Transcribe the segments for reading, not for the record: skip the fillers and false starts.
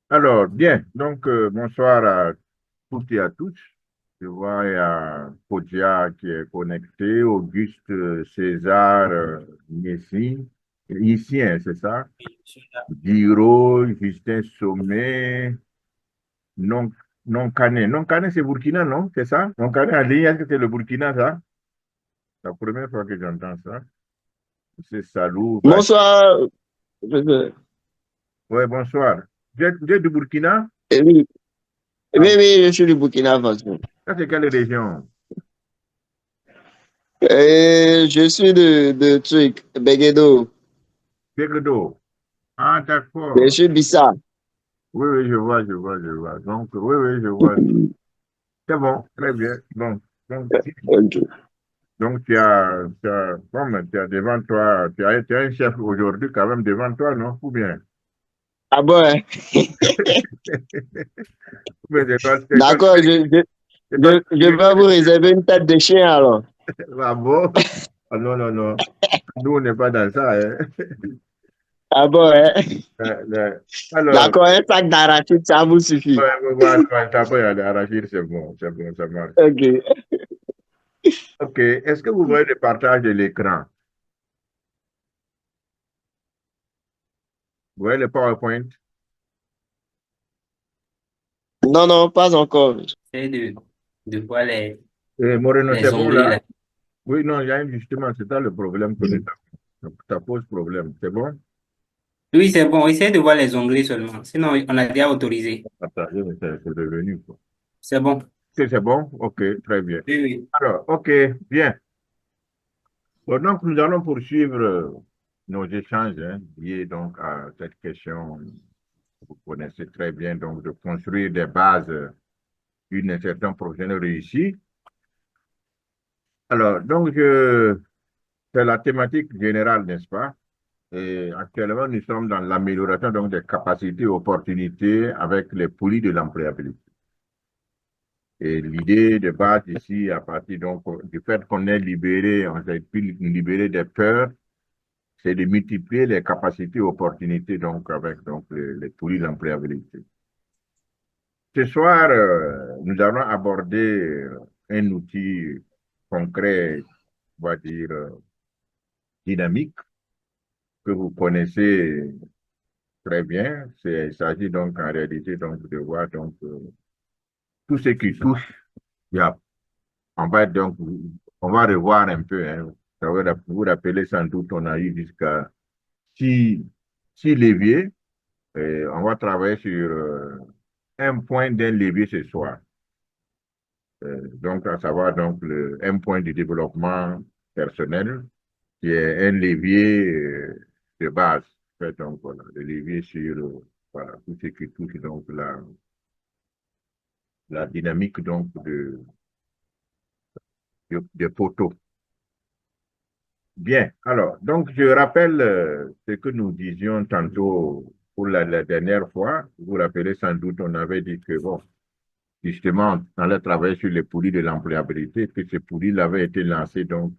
Alors, bien. Donc, bonsoir à toutes et à tous. Je vois, il y a Podia qui est connecté, Auguste César Niessi, ici, hein, c'est ça? Giro, Justin Sommet, non, non Canet. Non Canet, c'est Burkina, non? C'est ça? Non Canet, en ligne, est-ce que c'est le Burkina, ça? C'est la première fois que j'entends ça. C'est Salou. Bonsoir. Ouais, bonsoir. Vous êtes du Burkina? Oui, Ah, oui, je suis du Burkina Faso. ça, c'est quelle région? Et je suis de truc, Beguedo. Pégodo. Ah, Je d'accord. suis Bissa. Oui, oui, je vois. Donc, oui, oui, je vois. C'est bon, très bien. Bon, Ok. donc bon, mais tu as devant toi, tu as un chef aujourd'hui quand même devant toi, non? Ou bien? Ah bon, hein? Ou bien D'accord, c'est toi qui je vais vous réserver une tête de chien alors. Ah bon? Ah, non, non, non. Nous, on n'est pas dans ça, hein. Ah bon, hein? Alors, D'accord, un sac d'arachide, ça vous suffit. ouais, ouais, t'as pas à arracher, c'est bon, ça marche. Ok. OK. Est-ce que vous voyez le partage de l'écran? Vous voyez le PowerPoint? Non, non, pas encore. C'est de voir Moreno, c'est les bon onglets là? là. Oui, non, il y a justement, c'est ça le problème que nous avons. Donc, ça pose problème. C'est bon? Oui, c'est bon. Essaye de voir les onglets seulement. Sinon, on a déjà autorisé. Partagé, mais c'est revenu, quoi. C'est bon. C'est bon? OK, très bien. Oui, oui. Alors, OK, bien. Bon, donc, nous allons poursuivre nos échanges liés donc à cette question que vous connaissez très bien, donc de construire des bases d'une insertion professionnelle réussie. Alors, donc, c'est la thématique générale, n'est-ce pas? Et actuellement, nous sommes dans l'amélioration donc des capacités et opportunités avec les poulies de l'employabilité. Et l'idée de base ici, à partir donc du fait qu'on est libéré, on s'est pu libérer des peurs, c'est de multiplier les capacités et opportunités donc avec donc les poulies de l'employabilité. Ce soir, nous allons aborder un outil concret, on va dire dynamique, que vous connaissez très bien. Il s'agit donc en réalité donc de voir donc tout ce qui touche. Il y a, donc on va revoir un peu. Hein. Vous rappelez sans doute, on a eu jusqu'à six, six leviers. Et on va travailler sur un point d'un levier ce soir. Donc à savoir donc un point du développement personnel qui est un levier de base. En fait, donc voilà, le levier sur voilà, tout ce qui touche donc la dynamique donc de photos. Bien, alors, donc je rappelle ce que nous disions tantôt pour la dernière fois. Vous vous rappelez sans doute, on avait dit que, bon, justement, on allait travailler sur les poulies de l'employabilité, que ces poulies avaient été lancées donc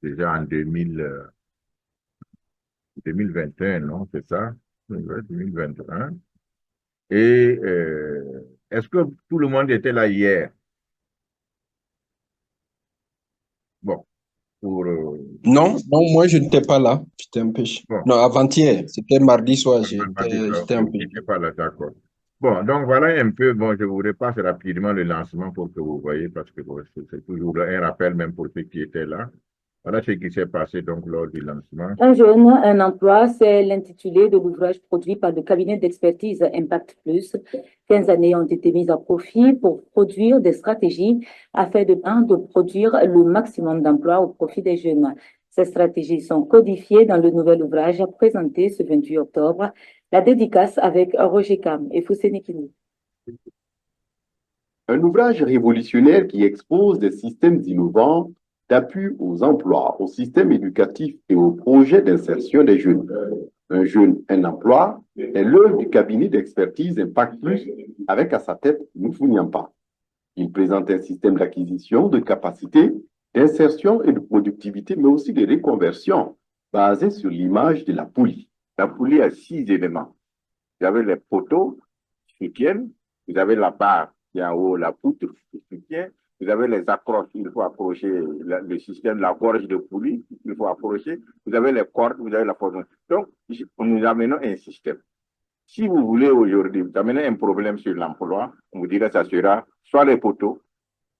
déjà en 2021, non, c'est ça? Ouais, 2021. Et est-ce que tout le monde était là hier? Bon, pour... Non, non, moi je n'étais pas là. J'étais un peu. bon, Non, avant-hier, c'était mardi soir, Ok, j'étais un vous peu. n'étiez pas là, d'accord. Bon, donc voilà un peu, bon, je vous repasse rapidement le lancement pour que vous voyez, parce que bon, c'est toujours un rappel même pour ceux qui étaient là. Voilà ce qui s'est passé donc lors du lancement. Un jeune, un emploi, c'est l'intitulé de l'ouvrage produit par le cabinet d'expertise Impact Plus. 15 années ont été mises à profit pour produire des stratégies afin de produire le maximum d'emplois au profit des jeunes. Ces stratégies sont codifiées dans le nouvel ouvrage présenté ce 28 octobre. La dédicace avec Roger Cam et Fousseni Kini. Un ouvrage révolutionnaire qui expose des systèmes innovants d'appui aux emplois, au système éducatif et aux projets d'insertion des jeunes. Un jeune, un emploi est l'œuvre du cabinet d'expertise Impact Plus avec à sa tête Noufou Niampa. Il présente un système d'acquisition, de capacité, d'insertion et de productivité, mais aussi de reconversion basé sur l'image de la poulie. La poulie a 6 éléments. Il y avait les poteaux, soutiennent. Vous avez la barre qui est en haut, la poutre qui soutient. Vous avez les accroches, il faut accrocher le système, la gorge de poulie, il faut accrocher. Vous avez les cordes, vous avez la forme. Donc, nous amenons un système. Si vous voulez aujourd'hui, vous amenez un problème sur l'emploi, on vous dirait que ça sera soit les poteaux,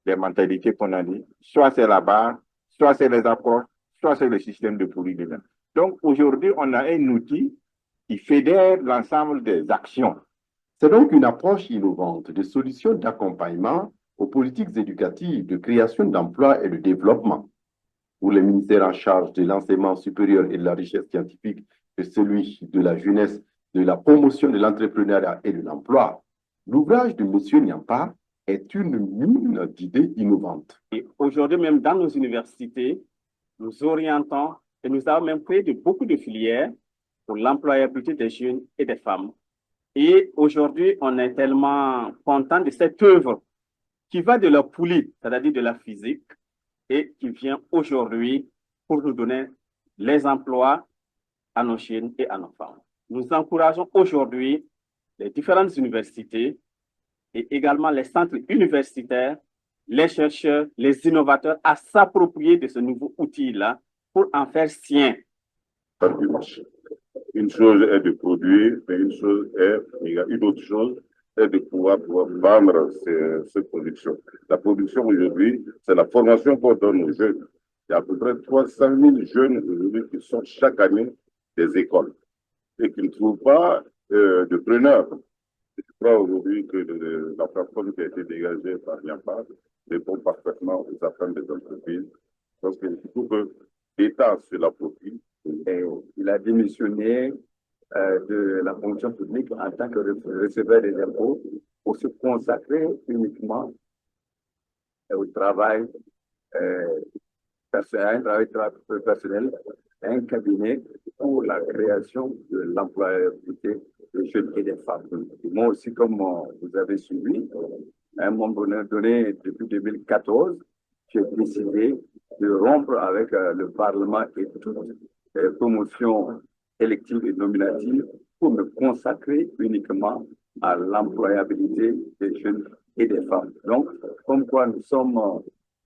les mentalités qu'on a dit, soit c'est la barre, soit c'est les accroches, soit c'est le système de poulie dedans. Donc, aujourd'hui, on a un outil qui fédère l'ensemble des actions. C'est donc une approche innovante de solutions d'accompagnement aux politiques éducatives, de création d'emplois et de développement. Pour les ministères en charge de l'enseignement supérieur et de la richesse scientifique, et celui de la jeunesse, de la promotion de l'entrepreneuriat et de l'emploi, l'ouvrage de M. Nyampa est une mine d'idées innovantes. Et aujourd'hui, même dans nos universités, nous orientons et nous avons même créé beaucoup de filières pour l'employabilité des jeunes et des femmes. Et aujourd'hui, on est tellement content de cette œuvre qui va de la poulie, c'est-à-dire de la physique, et qui vient aujourd'hui pour nous donner les emplois à nos jeunes et à nos femmes. Nous encourageons aujourd'hui les différentes universités et également les centres universitaires, les chercheurs, les innovateurs à s'approprier de ce nouveau outil-là pour en faire sien. Du marché. Une chose est de produire, mais une autre chose est de pouvoir vendre ces productions. La production aujourd'hui, c'est la formation qu'on donne aux jeunes. Il y a à peu près 300 000 jeunes aujourd'hui qui sortent chaque année des écoles et qui ne trouvent pas de preneurs. Je crois aujourd'hui que la plateforme qui a été dégagée par Nyampa répond parfaitement aux attentes des entreprises. Parce qu'il faut que l'État se l'approprie. Il a démissionné de la fonction publique en tant que receveur des impôts pour se consacrer uniquement au travail personnel, un cabinet pour la création de l'employabilité des jeunes et des femmes. Et moi aussi, comme vous avez suivi, à un moment donné, depuis 2014, j'ai décidé de rompre avec le Parlement et toutes les promotions électives et nominatives pour me consacrer uniquement à l'employabilité des jeunes et des femmes. Donc, comme quoi nous sommes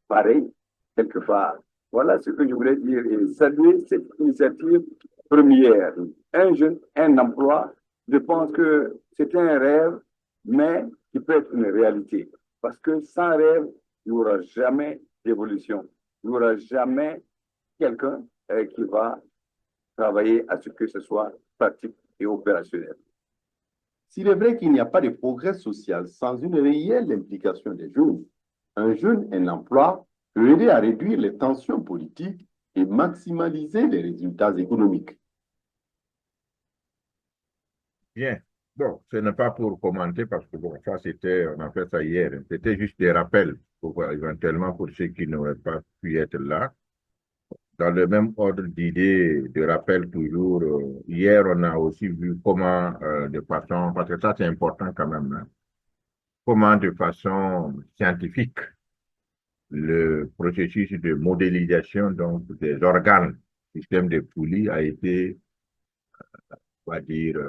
pareils, quelque part. Voilà ce que je voulais dire et saluer cette initiative première. Un jeune, un emploi, je pense que c'est un rêve, mais qui peut être une réalité. Parce que sans rêve, il n'y aura jamais d'évolution. Il n'y aura jamais quelqu'un qui va travailler à ce que ce soit pratique et opérationnel. S'il est vrai qu'il n'y a pas de progrès social sans une réelle implication des jeunes, un jeune, un emploi peut aider à réduire les tensions politiques et maximiser les résultats économiques. Bien. Bon, ce n'est pas pour commenter parce que bon, ça c'était, on a fait ça hier. C'était juste des rappels pour éventuellement pour ceux qui n'auraient pas pu être là. Dans le même ordre d'idée, de rappel toujours, hier on a aussi vu comment de façon, parce que ça c'est important quand même, hein, comment de façon scientifique le processus de modélisation donc des organes, système de poulie a été, on va dire,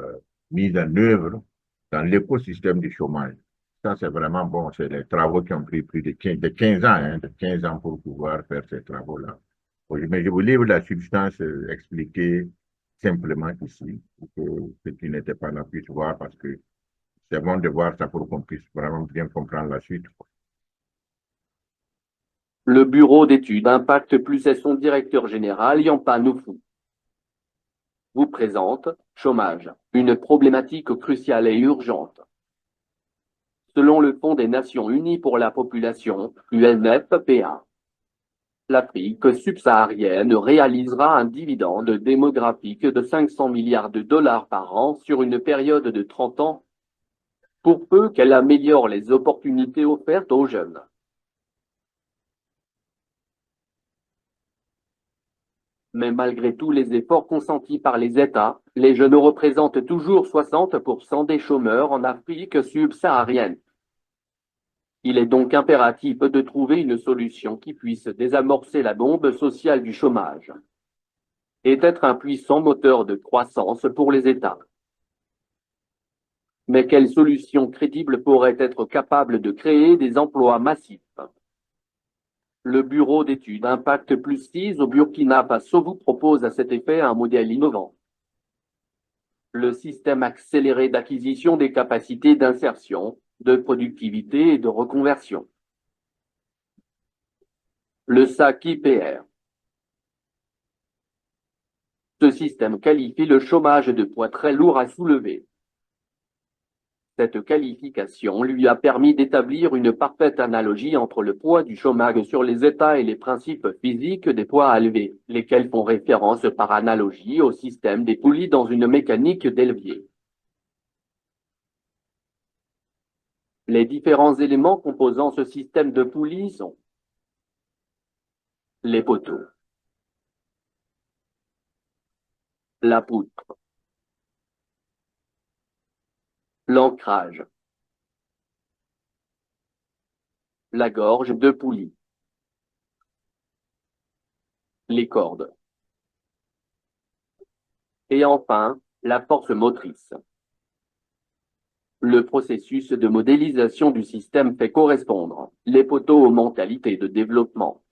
mise en œuvre dans l'écosystème du chômage. Ça, c'est vraiment bon. C'est les travaux qui ont pris plus de 15 ans, hein, de 15 ans pour pouvoir faire ces travaux-là. Mais je vous livre la substance expliquée simplement ici, pour que ceux qui n'étaient pas là puissent voir, parce que c'est bon de voir ça pour qu'on puisse vraiment bien comprendre la suite. Le bureau d'études Impact Plus et son directeur général, Nyampa Nuffu, vous présente chômage, une problématique cruciale et urgente. Selon le Fonds des Nations Unies pour la population, UNFPA, l'Afrique subsaharienne réalisera un dividende démographique de 500 milliards de dollars par an sur une période de 30 ans, pour peu qu'elle améliore les opportunités offertes aux jeunes. Mais malgré tous les efforts consentis par les États, les jeunes représentent toujours 60% des chômeurs en Afrique subsaharienne. Il est donc impératif de trouver une solution qui puisse désamorcer la bombe sociale du chômage et être un puissant moteur de croissance pour les États. Mais quelle solution crédible pourrait être capable de créer des emplois massifs? Le Bureau d'études Impact Plus 6 au Burkina Faso vous propose à cet effet un modèle innovant. Le système accéléré d'acquisition des capacités d'insertion, de productivité et de reconversion. Le SAC-IPR. Ce système qualifie le chômage de poids très lourd à soulever. Cette qualification lui a permis d'établir une parfaite analogie entre le poids du chômage sur les états et les principes physiques des poids à lever, lesquels font référence par analogie au système des poulies dans une mécanique d'élevier. Les différents éléments composant ce système de poulies sont les poteaux, la poutre, l'ancrage, la gorge de poulie, les cordes, et enfin la force motrice. Le processus de modélisation du système fait correspondre les poteaux aux mentalités de développement,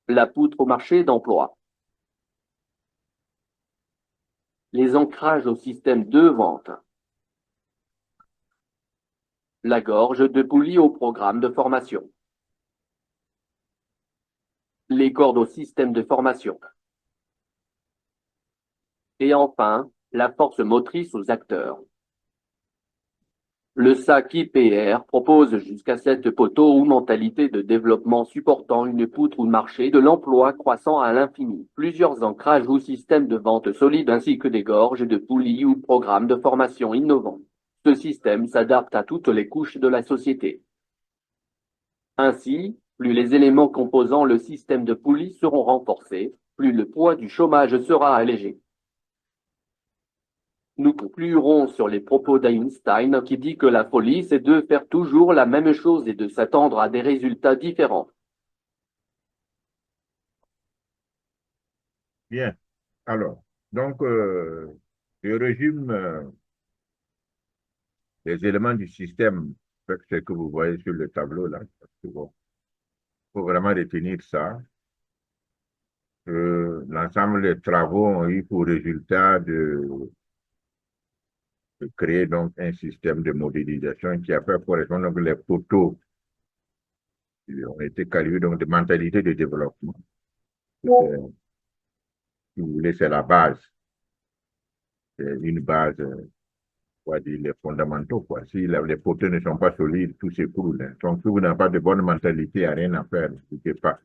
la poutre au marché d'emploi, les ancrages au système de vente, la gorge de poulie au programme de formation, les cordes au système de formation, et enfin la force motrice aux acteurs. Le SAC-IPR propose jusqu'à 7 poteaux ou mentalités de développement supportant une poutre ou marché de l'emploi croissant à l'infini, plusieurs ancrages ou systèmes de vente solides ainsi que des gorges de poulies ou programmes de formation innovants. Ce système s'adapte à toutes les couches de la société. Ainsi, plus les éléments composant le système de poulies seront renforcés, plus le poids du chômage sera allégé. Nous conclurons sur les propos d'Einstein qui dit que la folie, c'est de faire toujours la même chose et de s'attendre à des résultats différents. Bien. Alors, donc, je résume les éléments du système, ce que vous voyez sur le tableau là. Bon, faut vraiment retenir ça. L'ensemble des travaux ont eu pour résultat de créer donc un système de modélisation qui a fait correspondre donc les poteaux qui ont été qualifiés donc de mentalité de développement. Si vous voulez, c'est la base. C'est une base, on va dire, les fondamentaux, quoi. Si les poteaux ne sont pas solides, tout s'écroule. Hein. Donc, si vous n'avez pas de bonne mentalité, il n'y a rien à faire. Pas.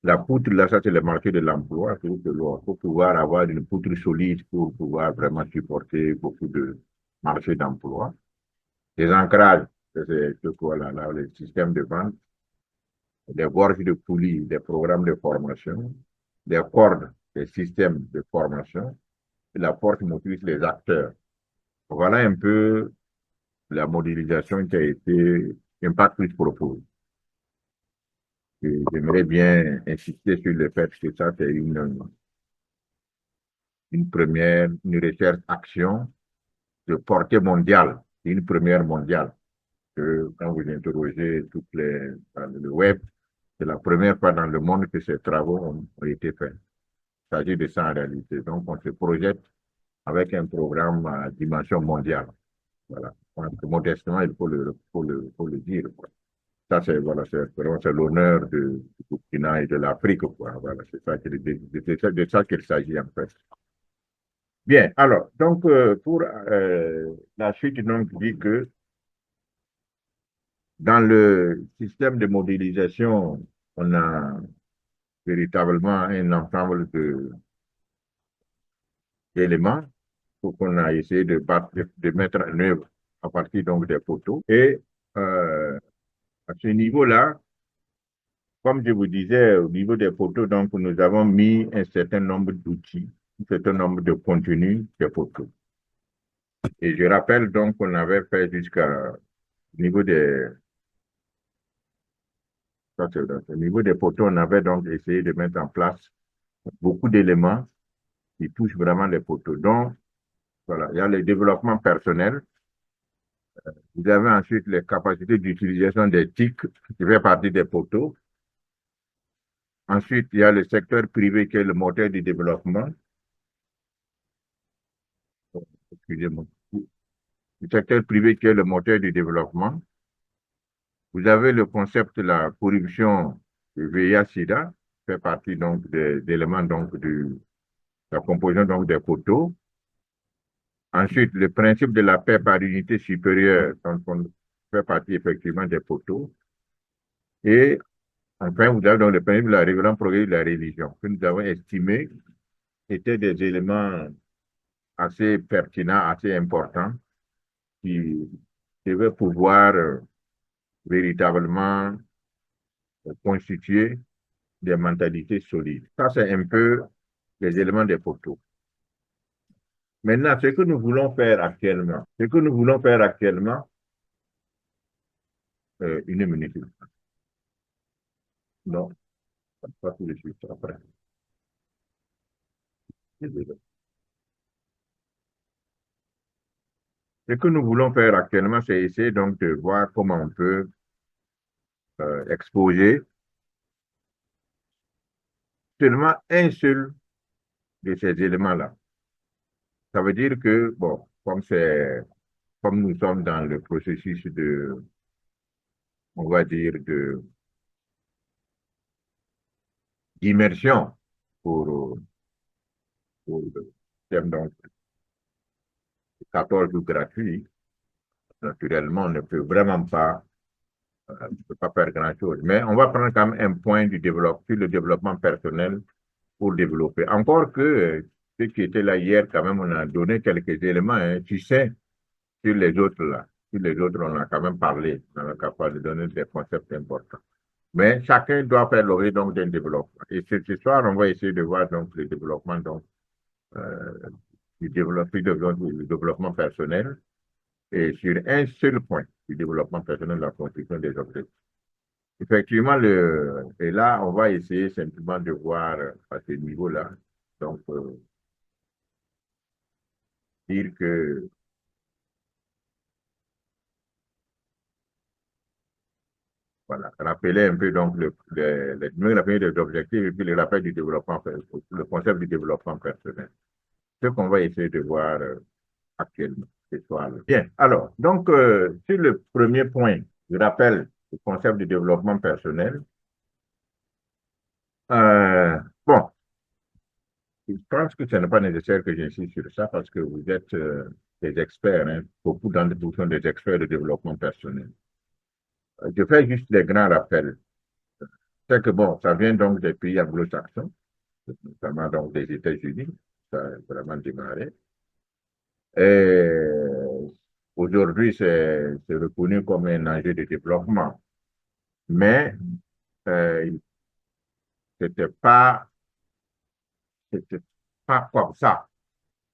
La poutre, là, ça, c'est le marché de l'emploi. Il faut pouvoir avoir une poutre solide pour pouvoir vraiment supporter beaucoup de marchés d'emploi. Les ancrages, c'est quoi là, le système de vente, des gorges de poulies, des programmes de formation, des cordes, des systèmes de formation, et la force motrice, les acteurs. Voilà un peu la modélisation qui a été Impact Plus propose. J'aimerais bien insister sur le fait que ça, c'est une première, une recherche-action de portée mondiale, une première mondiale. Quand vous interrogez le web, c'est la première fois dans le monde que ces travaux ont été faits. Il s'agit de ça en réalité. Donc, on se projette avec un programme à dimension mondiale. Voilà. Modestement, il faut le dire. Quoi. Ça, c'est l'honneur du Burkina et de l'Afrique. Voilà, c'est de ça qu'il s'agit en fait. Bien, alors, donc, pour la suite, donc, dit que dans le système de modélisation, on a véritablement un ensemble d'éléments qu'on a essayé de mettre en œuvre à partir donc des photos. Et à ce niveau-là, comme je vous disais, au niveau des photos, donc, nous avons mis un certain nombre d'outils, un certain nombre de contenus des photos. Et je rappelle donc qu'on avait fait jusqu'au niveau au niveau des photos, on avait donc essayé de mettre en place beaucoup d'éléments qui touchent vraiment les photos. Donc, Voilà, il y a le développement personnel. Vous avez ensuite les capacités d'utilisation des TIC, qui fait partie des poteaux. Ensuite, il y a le secteur privé qui est le moteur du développement. Excusez-moi. Le secteur privé qui est le moteur du développement. Vous avez le concept de la corruption du VIH-Sida, qui fait partie donc des éléments donc de la composition donc des poteaux. Ensuite, le principe de la paix par unité supérieure, donc on fait partie effectivement des poteaux. Et enfin, vous avez donc le principe de la révérence progressive de la religion, que nous avons estimé étaient des éléments assez pertinents, assez importants, qui devaient pouvoir véritablement constituer des mentalités solides. Ça, c'est un peu les éléments des poteaux. Maintenant, ce que nous voulons faire actuellement, une minute. Non, pas tout de suite, après. Ce que nous voulons faire actuellement, c'est essayer donc de voir comment on peut exposer seulement un seul de ces éléments-là. Ça veut dire que, bon, comme nous sommes dans le processus de, on va dire, d'immersion pour le thème donc 14 jours gratuits, naturellement, on ne peut vraiment pas, faire grand-chose. Mais on va prendre quand même un point du développement, sur le développement personnel pour développer. Encore que ceux qui étaient là hier, quand même, on a donné quelques éléments, hein, tu sais, sur les autres là. Sur les autres, on a quand même parlé, on est capable de donner des concepts importants. Mais chacun doit faire l'objet donc d'un développement. Et ce soir, on va essayer de voir donc le développement donc, du développement personnel et sur un seul point du développement personnel, la construction des objectifs. Effectivement, et là, on va essayer simplement de voir à ce niveau-là. Donc, dire que voilà, rappeler un peu donc la famille des objectifs et puis le rappel du développement, le concept du développement personnel. Ce qu'on va essayer de voir actuellement ce soir-là. Bien, alors, donc, sur le premier point, je rappelle le concept du développement personnel. Bon, je pense que ce n'est pas nécessaire que j'insiste sur ça parce que vous êtes des experts, hein, beaucoup d'entre vous sont des experts de développement personnel. Je fais juste des grands rappels. C'est que bon, ça vient donc des pays anglo-saxons, notamment donc des États-Unis, ça a vraiment démarré. Et aujourd'hui, c'est reconnu comme un enjeu de développement. Mais c'était pas comme ça.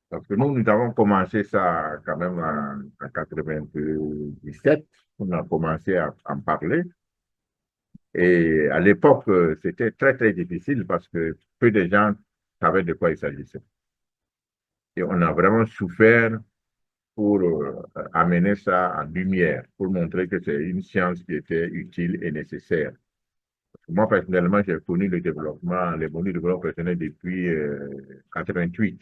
Parce que nous avons commencé ça quand même en 97, on a commencé à en parler. Et à l'époque, c'était très, très difficile parce que peu de gens savaient de quoi il s'agissait. Et on a vraiment souffert pour amener ça en lumière, pour montrer que c'est une science qui était utile et nécessaire. Moi, personnellement, j'ai connu le développement, les modules de développement personnel depuis 88.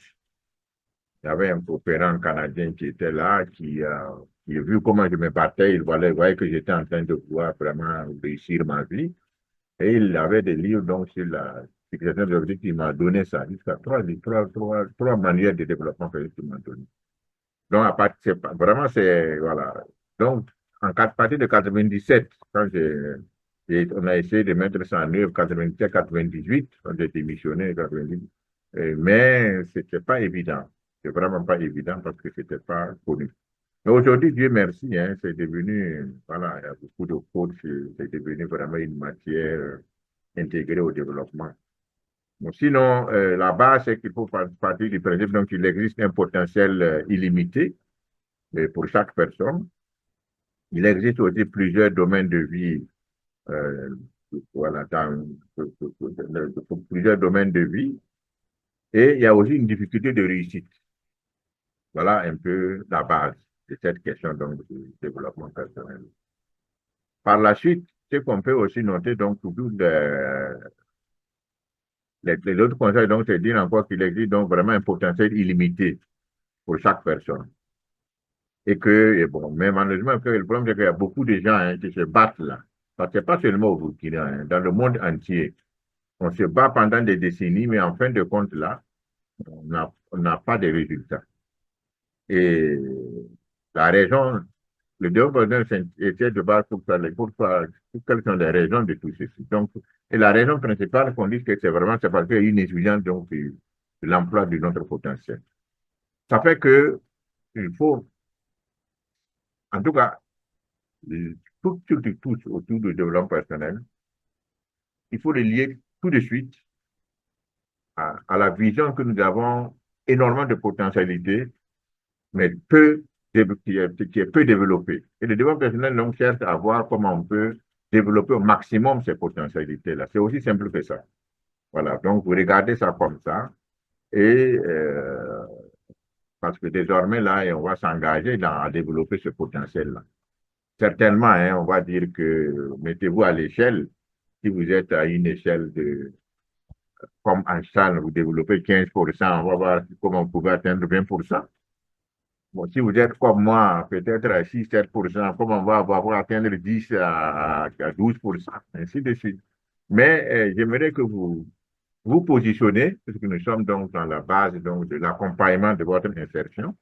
Il y avait un coopérant canadien qui était là, qui a vu comment je me battais, il voyait que j'étais en train de pouvoir vraiment réussir ma vie. Et il avait des livres donc, sur la fixation des objectifs, il m'a donné ça, jusqu'à trois manières de développement qu'il m'a donné. Donc, à partir, vraiment, c'est, voilà. Donc, à partir de 97, quand on a essayé de mettre ça en œuvre, 97, 98, on a démissionné, 98. Mais c'était pas évident. C'est vraiment pas évident parce que c'était pas connu. Mais aujourd'hui, Dieu merci, hein, c'est devenu, voilà, il y a beaucoup de codes, c'est devenu vraiment une matière intégrée au développement. Bon, sinon, la base, c'est qu'il faut partir du principe donc qu'il existe un potentiel illimité pour chaque personne. Il existe aussi plusieurs domaines de vie, voilà, plusieurs domaines de vie. Et il y a aussi une difficulté de réussite. Voilà un peu la base de cette question donc, du développement personnel. Par la suite, ce qu'on peut aussi noter, donc, toujours les autres conseils, donc, c'est dire encore qu'il existe donc vraiment un potentiel illimité pour chaque personne. Et que, et bon, mais malheureusement, le problème, c'est qu'il y a beaucoup de gens hein, qui se battent là. Parce que pas seulement au Burkina, hein, dans le monde entier. On se bat pendant des décennies, mais en fin de compte, là, on n'a pas de résultats. Et la raison, le développement était de base pour quelles sont les raisons de tout ceci. Donc, et la raison principale qu'on dit que c'est vraiment, c'est parce qu'il y a une étudiante donc, de l'emploi de notre potentiel. Ça fait que il faut, en tout cas, tout ce qui touche autour du développement personnel, il faut le lier tout de suite à la vision que nous avons énormément de potentialités, mais qui est peu développée. Et le développement personnel, donc, cherche à voir comment on peut développer au maximum ces potentialités-là. C'est aussi simple que ça. Voilà, donc vous regardez ça comme ça, et parce que désormais, là, on va s'engager à développer ce potentiel-là. Certainement, hein, on va dire que mettez-vous à l'échelle, si vous êtes à une échelle de, comme en salle, vous développez 15%, on va voir comment vous pouvez atteindre 20%. Bon, si vous êtes comme moi, peut-être à 6-7%, comment on va pouvoir atteindre 10 à 12%, ainsi de suite. Mais j'aimerais que vous positionnez, parce que nous sommes donc dans la base donc, de l'accompagnement de votre insertion,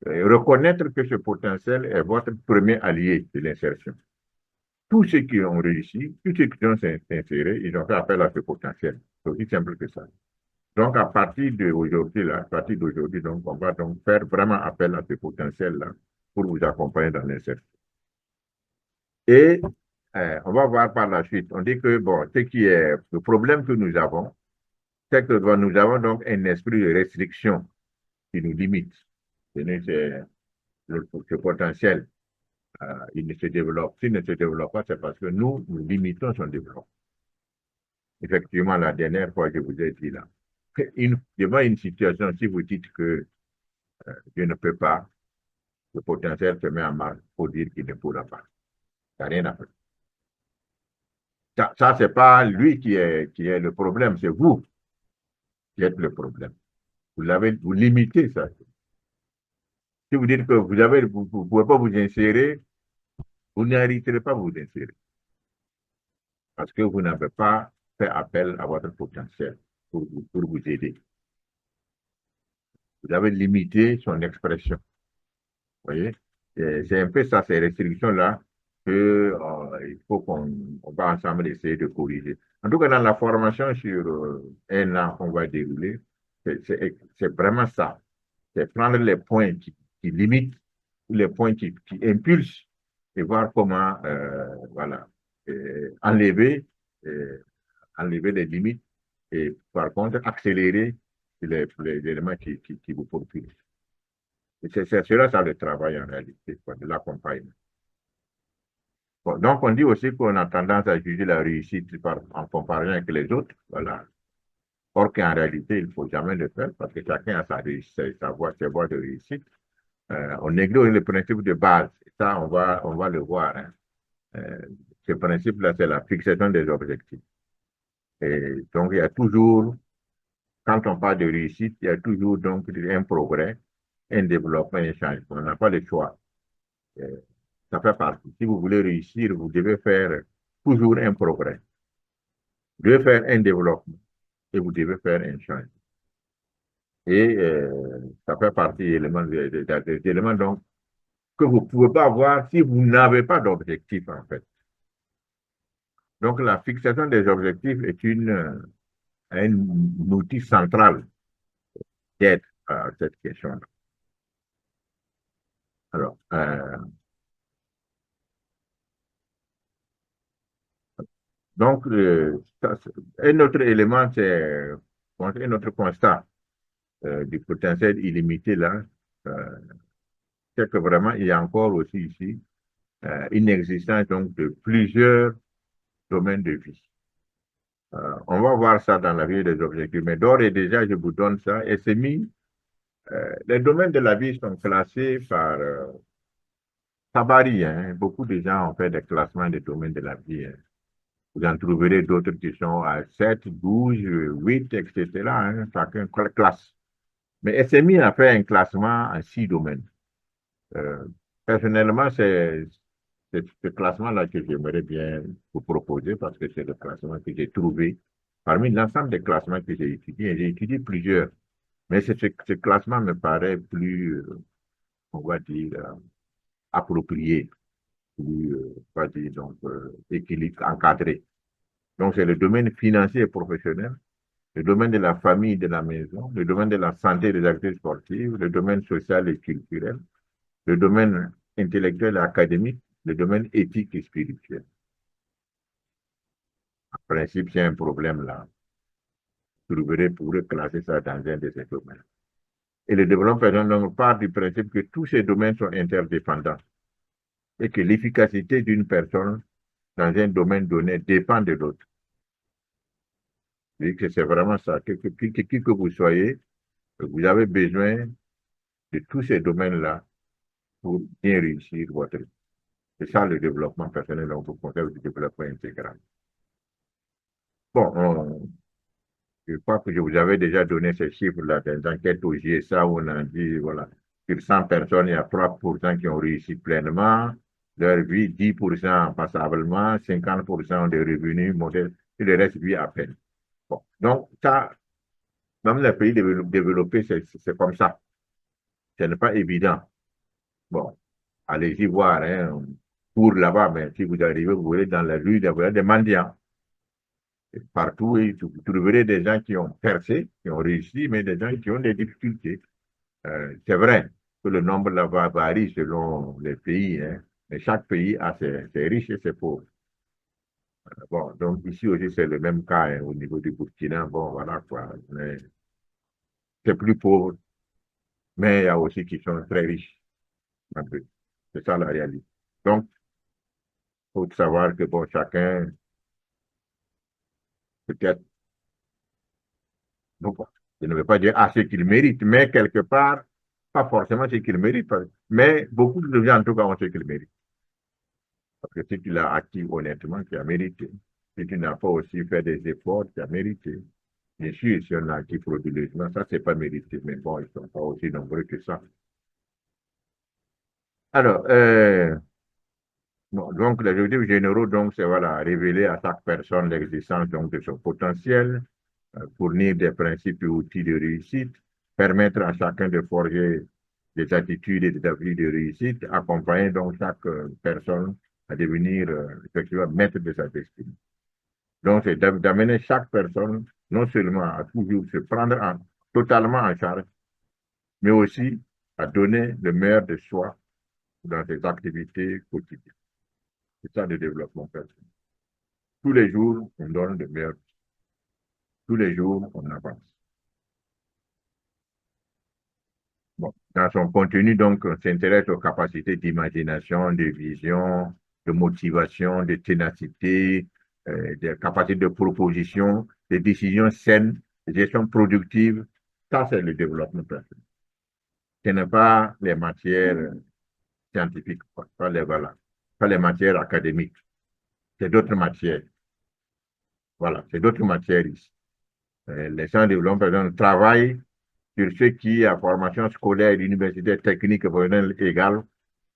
reconnaître que ce potentiel est votre premier allié de l'insertion. Tous ceux qui ont réussi, tous ceux qui ont inséré, ils ont fait appel à ce potentiel. C'est aussi simple que ça. Donc, à partir d'aujourd'hui, donc, on va donc faire vraiment appel à ce potentiel-là pour vous accompagner dans l'insertion. Et on va voir par la suite. On dit que, bon, ce qui est le problème que nous avons, c'est que nous avons donc un esprit de restriction qui nous limite. Ce potentiel, il ne se développe. S'il ne se développe pas, c'est parce que nous limitons son développement. Effectivement, la dernière fois, je vous ai dit là, devant une situation, si vous dites que je ne peux pas, le potentiel se met en marche pour dire qu'il ne pourra pas. Ça n'a rien à faire. Ça c'est pas lui qui est le problème, c'est vous qui êtes le problème. Vous limitez ça. Si vous dites que vous ne pouvez pas vous insérer, vous n'arrêterez pas à vous insérer. Parce que vous n'avez pas fait appel à votre potentiel pour vous aider. Vous avez limité son expression. Vous voyez? C'est un peu ça, ces restrictions-là, il faut qu'on va ensemble essayer de corriger. En tout cas, dans la formation sur un an qu'on va dérouler, c'est vraiment ça. C'est prendre les points qui limitent, les points qui impulsent, et voir comment voilà, enlever les limites et par contre accélérer les éléments qui vous poursuivent. C'est cela, ça, le travail en réalité, de l'accompagnement. Bon, donc, on dit aussi qu'on a tendance à juger la réussite en comparaison avec les autres. Voilà. Or qu'en réalité, il ne faut jamais le faire parce que chacun a ses voies de réussite. On néglige le principe de base. Et ça, on va le voir. Hein. Ce principe-là, c'est la fixation des objectifs. Et donc, il y a toujours, quand on parle de réussite, il y a toujours donc un progrès, un développement, un changement. On n'a pas le choix. Ça fait partie. Si vous voulez réussir, vous devez faire toujours un progrès. Vous devez faire un développement et vous devez faire un changement. Et ça fait partie des éléments donc, que vous ne pouvez pas avoir si vous n'avez pas d'objectif, en fait. Donc, la fixation des objectifs est un outil central d'aide à cette question-là. Alors, donc, un autre élément, c'est un autre constat du potentiel illimité là, c'est que vraiment, il y a encore aussi ici une existence donc, de plusieurs domaines de vie. On va voir ça dans la vie des objectifs, mais d'ores et déjà, je vous donne ça, et c'est mis Les domaines de la vie sont classés par... ça varie, hein. Beaucoup de gens ont fait des classements des domaines de la vie, hein. Vous en trouverez d'autres qui sont à 7, 12, 8, etc., hein. Chacun classe. Mais SMI a fait un classement en 6 domaines. Personnellement, c'est ce classement-là que j'aimerais bien vous proposer parce que c'est le classement que j'ai trouvé parmi l'ensemble des classements que j'ai étudiés. J'ai étudié plusieurs, mais ce classement me paraît plus, on va dire, approprié, plus, on va dire, donc, encadré. Donc, c'est le domaine financier et professionnel, le domaine de la famille et de la maison, le domaine de la santé et des activités sportives, le domaine social et culturel, le domaine intellectuel et académique, le domaine éthique et spirituel. En principe, c'est un problème là. Vous pourrez classer ça dans un de ces domaines. Et le développement personnel part du principe que tous ces domaines sont interdépendants et que l'efficacité d'une personne dans un domaine donné dépend de l'autre. Que c'est vraiment ça. Qui que vous soyez, vous avez besoin de tous ces domaines-là pour bien réussir votre vie. C'est ça le développement personnel, donc vous conseille du développement intégral. Bon, je crois que je vous avais déjà donné ces chiffres-là dans l'enquête au GSA où on a dit, voilà, sur 100 personnes, il y a 3% qui ont réussi pleinement leur vie, 10% passablement, 50% des revenus modèles, et le reste vit à peine. Bon, donc, ça, même les pays développés, c'est comme ça. Ce n'est pas évident. Bon, allez-y voir, hein, pour là-bas, mais si vous arrivez, vous voyez dans la rue, il y a des mendiants. Et partout, vous trouverez des gens qui ont percé, qui ont réussi, mais des gens qui ont des difficultés. C'est vrai que le nombre là-bas varie selon les pays, hein, mais chaque pays a ses riches et ses pauvres. Bon, donc ici aussi, c'est le même cas, hein, au niveau du Burkina. Bon, voilà quoi. C'est plus pauvre, mais il y a aussi qui sont très riches. C'est ça la réalité. Donc, il faut savoir que bon, chacun, peut-être, bon, je ne veux pas dire à ce qu'il mérite, mais quelque part, pas forcément ce qu'il mérite, mais beaucoup de gens, en tout cas, ont ce qu'ils méritent. Parce que si tu l'as acquis honnêtement, tu as mérité. Si tu n'as pas aussi fait des efforts, tu as mérité. Bien sûr, si on a acquis frauduleusement, ça, c'est pas mérité, mais bon, ils ne sont pas aussi nombreux que ça. Alors, bon, donc, les objectifs généraux, donc, c'est voilà, révéler à chaque personne l'existence donc, de son potentiel, fournir des principes et outils de réussite, permettre à chacun de forger des attitudes et des habitudes de réussite, accompagner donc chaque personne à devenir effectivement maître de sa destinée. Donc, c'est d'amener chaque personne non seulement à toujours se prendre totalement en charge, mais aussi à donner le meilleur de soi dans ses activités quotidiennes. C'est ça le développement personnel. Tous les jours, on donne le meilleur. Tous les jours, on avance. Bon, dans son contenu, donc, on s'intéresse aux capacités d'imagination, de vision, de motivation, de ténacité, des capacités de proposition, des décisions saines, de gestion productive. Ça, c'est le développement personnel. Ce n'est pas les matières scientifiques, pas les matières académiques. C'est d'autres matières. Voilà, c'est d'autres matières ici. Les gens de développement personnel travaillent sur ceux qui, à formation scolaire, universitaire, technique, professionnelle égale,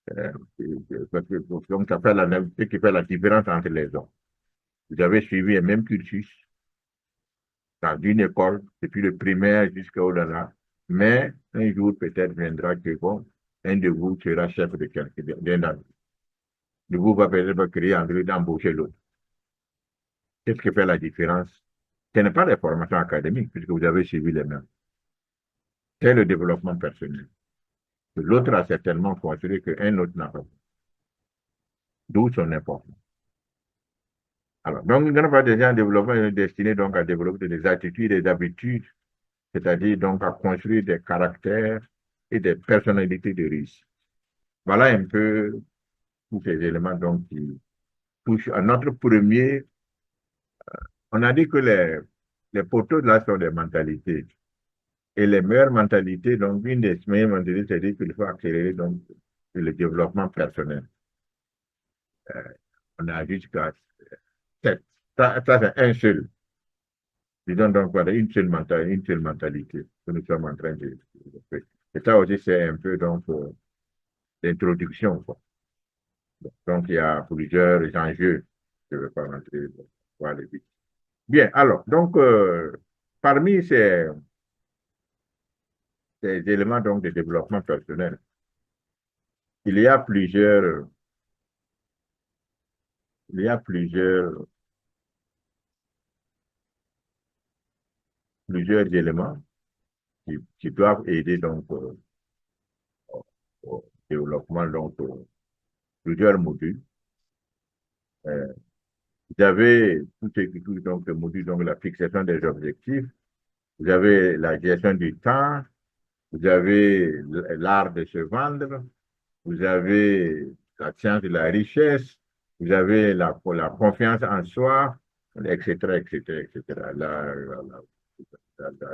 donc ça fait ce qui fait la différence entre les hommes. Vous avez suivi le même cursus dans une école, depuis le primaire jusqu'au-delà, mais un jour peut-être viendra que, bon, un de vous sera chef de quelqu'un, d'un d'entre vous. De vous va peut-être créer envie d'embaucher l'autre. Qu'est-ce qui fait la différence? Ce n'est pas les formations académiques, puisque vous avez suivi les mêmes. C'est le développement personnel. L'autre a certainement construit qu'un autre n'a pas. D'où son importance. Alors, donc, une grande partie des gens en développement est destinée donc à développer des attitudes et des habitudes, c'est-à-dire donc à construire des caractères et des personnalités de réussite. Voilà un peu tous ces éléments donc qui touchent à notre premier. On a dit que les poteaux de là sont des mentalités. Et les meilleures mentalités, donc une des meilleures mentalités, c'est qu'il faut accélérer donc, le développement personnel. On a jusqu'à 7. Ça c'est un seul. Disons donc, voilà, une seule mentalité que nous sommes en train de développer. Et ça aussi, c'est un peu donc l'introduction, quoi. Donc, il y a plusieurs enjeux. Je ne vais pas rentrer pour aller vite. Bien, alors, donc, parmi ces éléments donc, de développement personnel, il y a plusieurs éléments qui doivent aider donc au développement, donc plusieurs modules. Vous avez tout ce qui touche donc le module, donc la fixation des objectifs. Vous avez la gestion du temps. Vous avez l'art de se vendre. Vous avez la science de la richesse. Vous avez la confiance en soi, etc., etc., etc.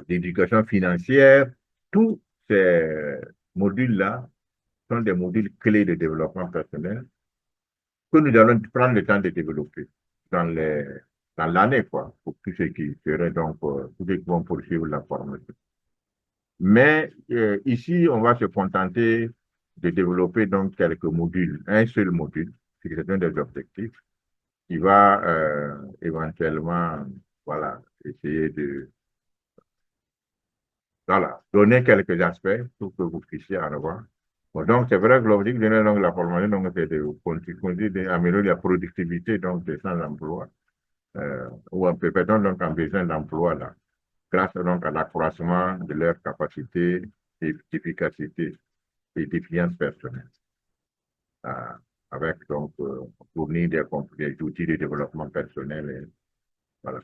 L'éducation financière. Tous ces modules-là sont des modules clés de développement personnel que nous allons prendre le temps de développer dans l'année, quoi, pour tous ceux qui seraient donc, tous ceux qui vont poursuivre la formation. Mais ici, on va se contenter de développer donc quelques modules, un seul module, c'est un des objectifs, qui va éventuellement, voilà, essayer de, voilà, donner quelques aspects pour que vous puissiez en avoir. Bon, donc, c'est vrai que l'objectif de la formation, c'est de continuer d'améliorer la productivité donc, des sans-emploi, ou un peu, donc, en besoin d'emploi, là, grâce donc à l'accroissement de leurs capacités, d'efficacité et d'efficience personnelle. Avec donc, fournir des outils de développement personnel. Et, voilà.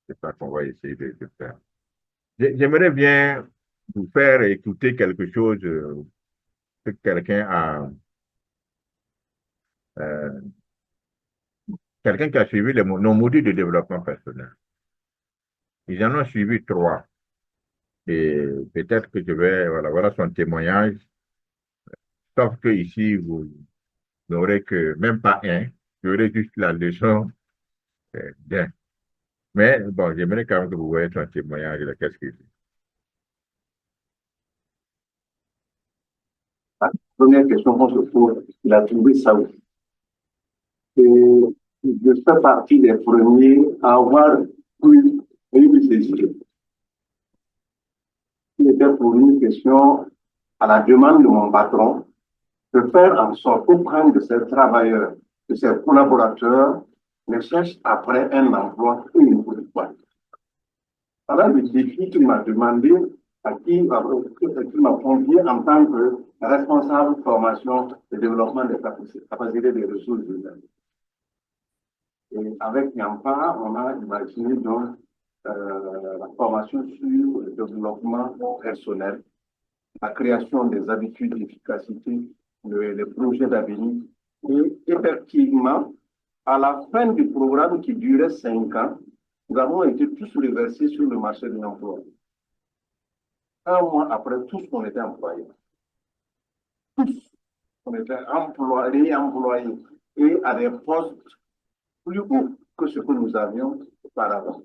C'est ça qu'on va essayer de faire. J'aimerais bien vous faire écouter quelque chose que quelqu'un qui a suivi nos modules de développement personnel. Ils en ont suivi 3. Et peut-être que je vais, voilà son témoignage. Sauf que ici, vous n'aurez que même pas un. Vous aurez juste la leçon d'un. Mais bon, j'aimerais quand même que vous voyez son témoignage de qu'est-ce qu'il dit. La première question qu'on se pose, il a trouvé ça où? Et je fais partie des premiers à avoir eu ces idées. C'était pour une question à la demande de mon patron de faire en sorte qu'aucun de ses travailleurs, de ses collaborateurs ne cherche après un emploi ou une boîte. Voilà le défi qu'il m'a demandé, qu'il m'a confié en tant que responsable de formation et développement des capacités des ressources humaines. Et avec Yampa, on a imaginé donc la formation sur le développement personnel, la création des habitudes d'efficacité, les projets d'avenir. Et effectivement, à la fin du programme qui durait 5 ans, nous avons été tous reversés sur le marché de l'emploi. 1 mois après, tous on était employés. Tous on était employés et à des postes plus hauts que ce que nous avions auparavant.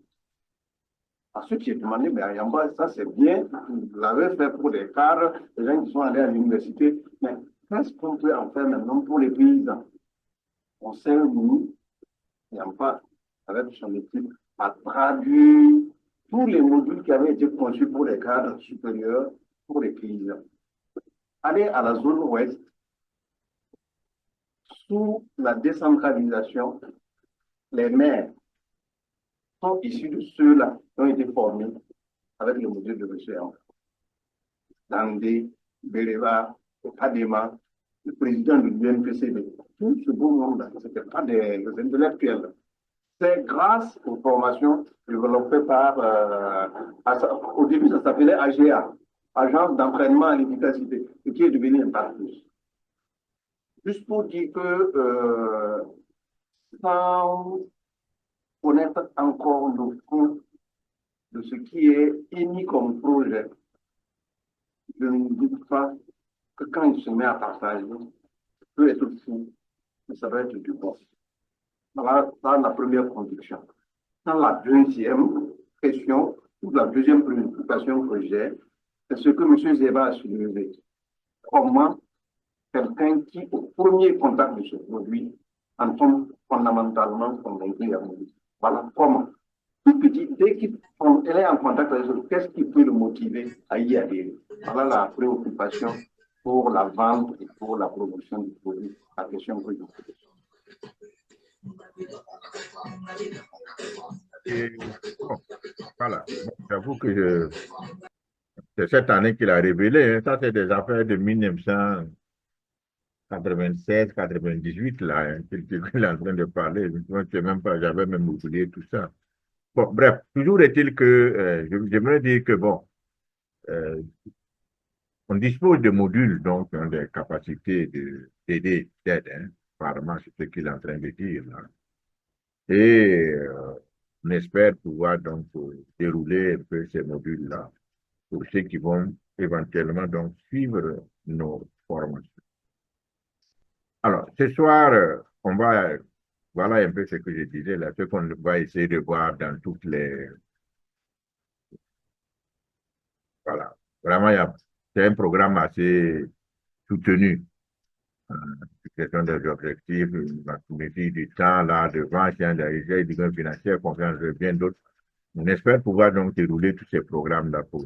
À ceux qui demandaient, mais à Yamba, ça c'est bien, vous l'avez fait pour les cadres, les gens qui sont allés à l'université, mais qu'est-ce qu'on peut en faire maintenant pour les paysans? On sait, nous, Yamba, avec son équipe, a traduit tous les modules qui avaient été conçus pour les cadres supérieurs, pour les paysans. Aller à la zone ouest, sous la décentralisation, les maires sont issus de ceux-là qui ont été formés avec le module de M. Dandé, Bereva, Kadema, le président de l'UNPCB. Tout ce beau monde-là, ce n'était pas des intellectuels. C'est grâce aux formations développées par... au début, ça s'appelait AGA, Agence d'entraînement à l'efficacité, ce qui est devenu un parcours. Juste pour dire que sans connaître encore le fond de ce qui est émis comme projet, je ne doute pas que quand il se met à partager, ça peut être fou, mais ça va être du bon. Voilà, ça, la première conviction. Dans la deuxième question, ou la deuxième préoccupation que j'ai, c'est ce que M. Zeba a soulevé. Comment quelqu'un qui, au premier contact de ce produit, en tombe fondamentalement convaincu à nous. Voilà comment. Tout petit, dès qu'elle est en contact avec ce, qu'est-ce qui peut le motiver à y adhérer? Voilà la préoccupation pour la vente et pour la promotion du produit. La question que je vous pose. Et, bon, voilà. Bon, j'avoue que c'est cette année qu'il a révélé. Hein. Ça, c'est des affaires de 1996-98, là, hein, qu'il est en train de parler. Moi, je sais même pas, j'avais même oublié tout ça. Bon, bref, toujours est-il que j'aimerais dire que, bon, euh, on dispose de modules, donc, hein, des capacités d'aider, d'aide, hein, apparemment, c'est ce qu'il est en train de dire, là. Et on espère pouvoir donc dérouler un peu ces modules-là pour ceux qui vont éventuellement donc suivre nos formations. Alors, ce soir, on va, voilà un peu ce que je disais là, ce qu'on va essayer de voir dans toutes les, voilà. Vraiment, c'est un programme assez soutenu. Question des objectifs, la communauté du temps, là, devant, sciences de la éducation financière, confiance, bien d'autres. On espère pouvoir donc dérouler tous ces programmes-là pour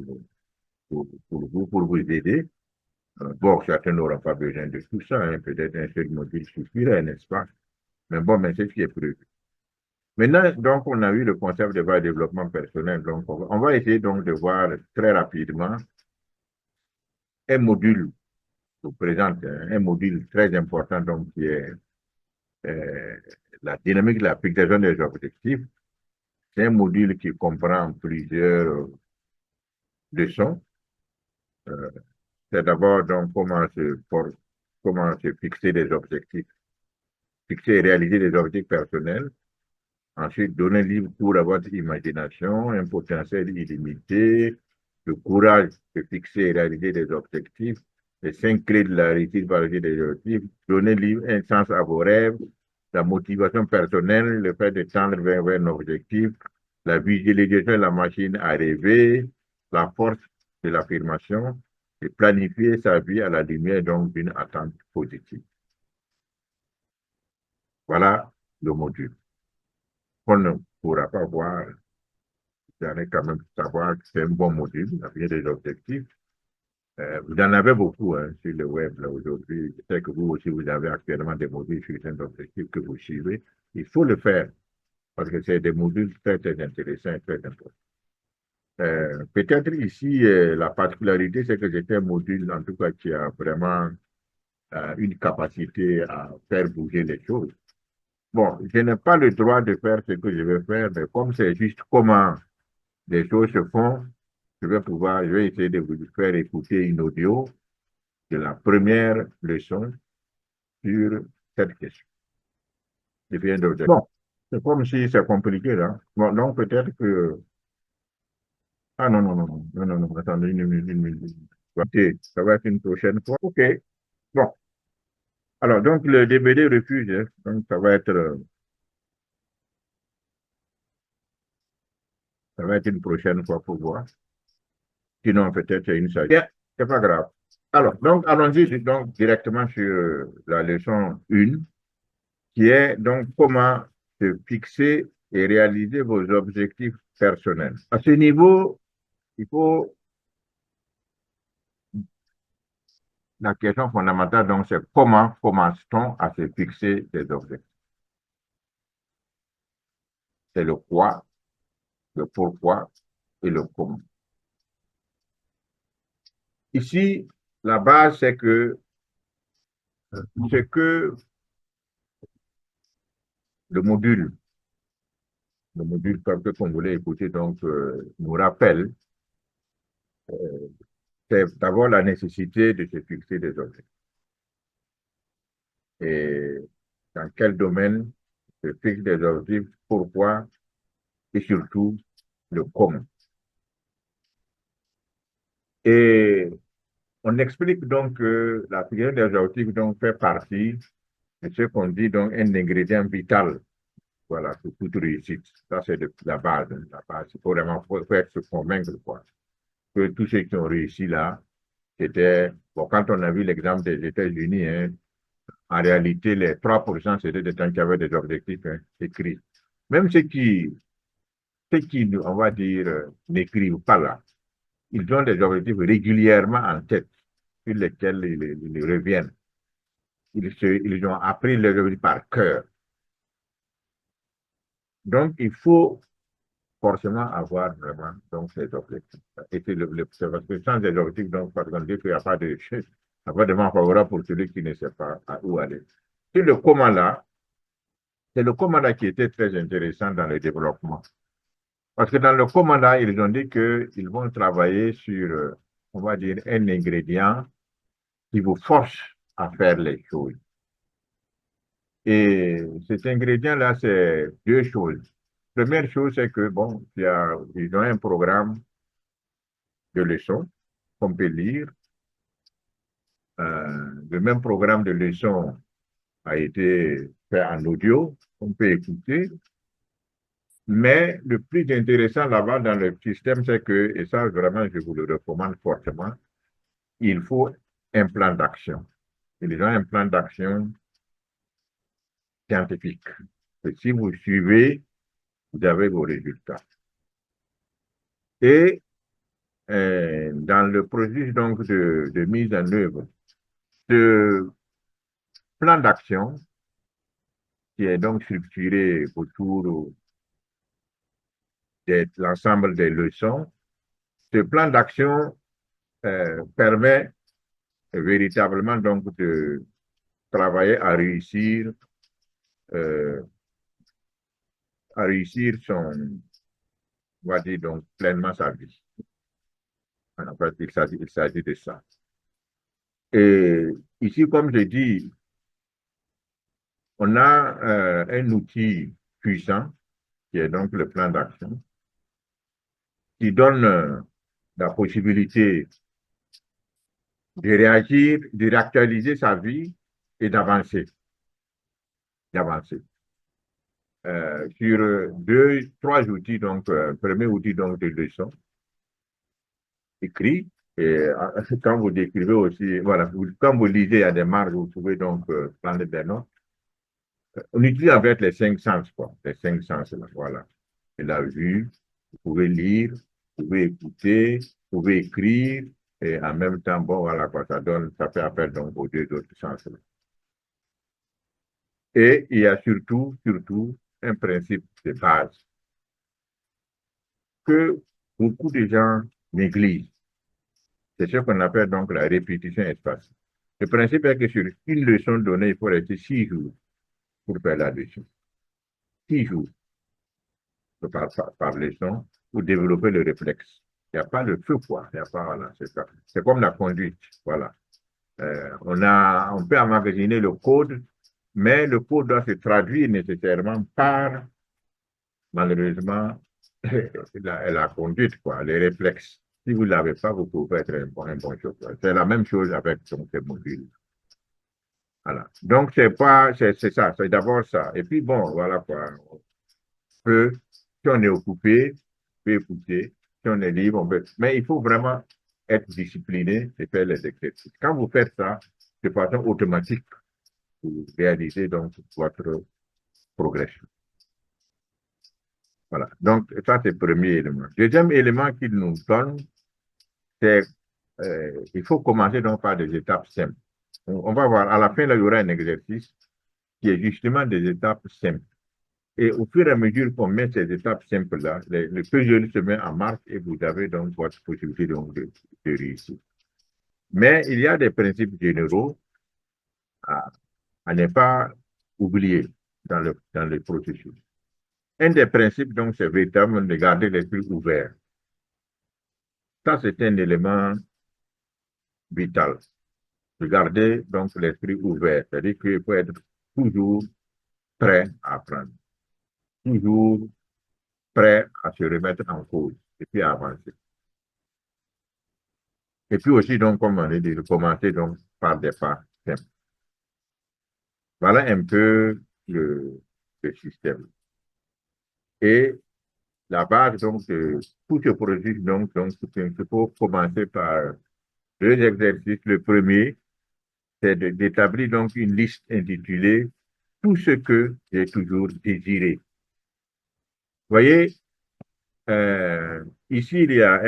vous aider. Bon, certains n'auront pas besoin de tout ça, hein. Peut-être un seul module suffirait, n'est-ce pas? Mais bon, mais c'est ce qui est prévu. Maintenant, donc, on a eu le concept de développement personnel. Donc, on va essayer donc de voir très rapidement un module, je vous présente un module très important, donc, qui est euh, la dynamique de la fixation des objectifs. C'est un module qui comprend plusieurs leçons. C'est d'abord donc comment se fixer des objectifs, fixer et réaliser des objectifs personnels. Ensuite, donner libre cours à votre imagination, un potentiel illimité, le courage de fixer et réaliser des objectifs, les 5 clés de la réussite par des objectifs, donner libre un sens à vos rêves, la motivation personnelle, le fait de tendre vers un objectif, la visualisation de la machine à rêver, la force de l'affirmation, et planifier sa vie à la lumière donc d'une attente positive. Voilà le module. On ne pourra pas voir, vous allez quand même savoir que c'est un bon module, il y a des objectifs. Vous en avez beaucoup hein, sur le web là aujourd'hui. Je sais que vous aussi, vous avez actuellement des modules sur certains objectifs que vous suivez. Il faut le faire parce que c'est des modules très, très intéressants et très importants. Peut-être ici, la particularité, c'est que c'est un module, en tout cas, qui a vraiment une capacité à faire bouger les choses. Bon, je n'ai pas le droit de faire ce que je vais faire, mais comme c'est juste comment les choses se font, je vais essayer de vous faire écouter une audio de la première leçon sur cette question. Bon, c'est comme si c'est compliqué là. Bon, donc peut-être que... Ah non, non, non, non, non, non, non, attendez une minute. Ok, ça va être une prochaine fois. Ok, bon. Alors, donc le DVD refuse, hein. Donc ça va être une prochaine fois pour voir. Sinon, peut-être c'est une seule. Bien, c'est pas grave. Alors, donc, allons-y donc directement sur la leçon 1, qui est donc comment se fixer et réaliser vos objectifs personnels. À ce niveau, il faut, la question fondamentale, donc, c'est comment commence-t-on à se fixer des objectifs? C'est le quoi, le pourquoi et le comment. Ici, la base, c'est que ce que le module qu'on voulait écouter, donc, nous rappelle, c'est d'abord la nécessité de se fixer des objectifs. Et dans quel domaine se fixe des objectifs, pourquoi et surtout le comment. Et on explique donc que la filière des objectifs donc fait partie de ce qu'on dit donc un ingrédient vital, voilà, pour toute réussite. Ça, c'est la base. La base. Il faut vraiment faire se convaincre, quoi, que tous ceux qui ont réussi là, c'était, bon, quand on a vu l'exemple des États-Unis, hein, en réalité, les 3%, c'était des gens qui avaient des objectifs écrits. Même ceux qui, on va dire, n'écrivent pas là, ils ont des objectifs régulièrement en tête, sur lesquels ils reviennent. Ils ont appris les objectifs par cœur. Donc, il faut forcément avoir vraiment donc, ces objectifs. Et c'est parce que sans des objectifs, donc, par exemple, il n'y a pas de vraiment favorable pour celui qui ne sait pas où aller. Sur le comment là, c'est le comment là qui était très intéressant dans le développement. Parce que dans le comment là, ils ont dit qu'ils vont travailler sur, on va dire, un ingrédient qui vous force à faire les choses. Et cet ingrédient-là, c'est deux choses. Première chose, c'est que, bon, ils ont un programme de leçons qu'on peut lire. Le même programme de leçons a été fait en audio, on peut écouter. Mais le plus intéressant là-bas dans le système, c'est que, et ça vraiment je vous le recommande fortement, il faut un plan d'action. Ils ont un plan d'action scientifique. Et si vous suivez, vous avez vos résultats. Et dans le processus donc de mise en œuvre de plan d'action, qui est donc structuré autour de l'ensemble des leçons, ce plan d'action permet véritablement donc de travailler à réussir son, on va dire donc pleinement sa vie. En fait, il s'agit de ça. Et ici, comme je dis, on a un outil puissant qui est donc le plan d'action, qui donne la possibilité de réagir, de réactualiser sa vie et d'avancer. Sur trois outils, donc, premier outil donc de leçon, écrit, et quand vous décrivez aussi, voilà, quand vous lisez, il y a des marques, vous pouvez donc prendre des notes. On utilise en fait les 5 sens, quoi, les 5 sens, là, voilà. Et la vue, vous pouvez lire, vous pouvez écouter, vous pouvez écrire, et en même temps, bon, voilà, quoi, ça fait appel donc aux deux autres sens, là. Et il y a surtout, un principe de base que beaucoup de gens négligent. C'est ce qu'on appelle donc la répétition espacée. Le principe est que sur une leçon donnée, il faut rester 6 jours pour faire la leçon. 6 jours par leçon pour développer le réflexe. Il n'y a pas de feu, quoi. Il y a pas, voilà, c'est ça. C'est comme la conduite, voilà. On peut emmagasiner le code, mais le code doit se traduire nécessairement par, malheureusement, la conduite, quoi, les réflexes. Si vous ne l'avez pas, vous pouvez être un bon chauffeur. C'est la même chose avec ces modules. Voilà. Donc, c'est ça, c'est d'abord ça. Et puis, bon, voilà quoi. Si on est occupé, on peut écouter. Si on est libre, on peut. Mais il faut vraiment être discipliné et faire les exercices. Quand vous faites ça, de façon automatique, vous réalisez donc votre progression. Voilà. Donc, ça, c'est le premier élément. Deuxième élément qu'il nous donne, c'est il faut commencer donc par des étapes simples. On va voir, à la fin, là, il y aura un exercice qui est justement des étapes simples. Et au fur et à mesure qu'on met ces étapes simples-là, le puzzle se met en marche et vous avez donc votre possibilité donc de réussir. Mais il y a des principes généraux à ne pas oublier dans le processus. Un des principes, donc, c'est véritablement de garder l'esprit ouvert. Ça, c'est un élément vital. De garder donc l'esprit ouvert. C'est-à-dire qu'il faut être toujours prêt à apprendre. Toujours prêt à se remettre en cause et puis à avancer. Et puis aussi, donc, comme on dit, de commencer donc, par des pas simples. Voilà un peu le système. Et la base, donc, de tout ce processus, donc, il faut commencer par deux exercices. Le premier, c'est d'établir donc une liste intitulée Tout ce que j'ai toujours désiré. Vous voyez, ici, il y a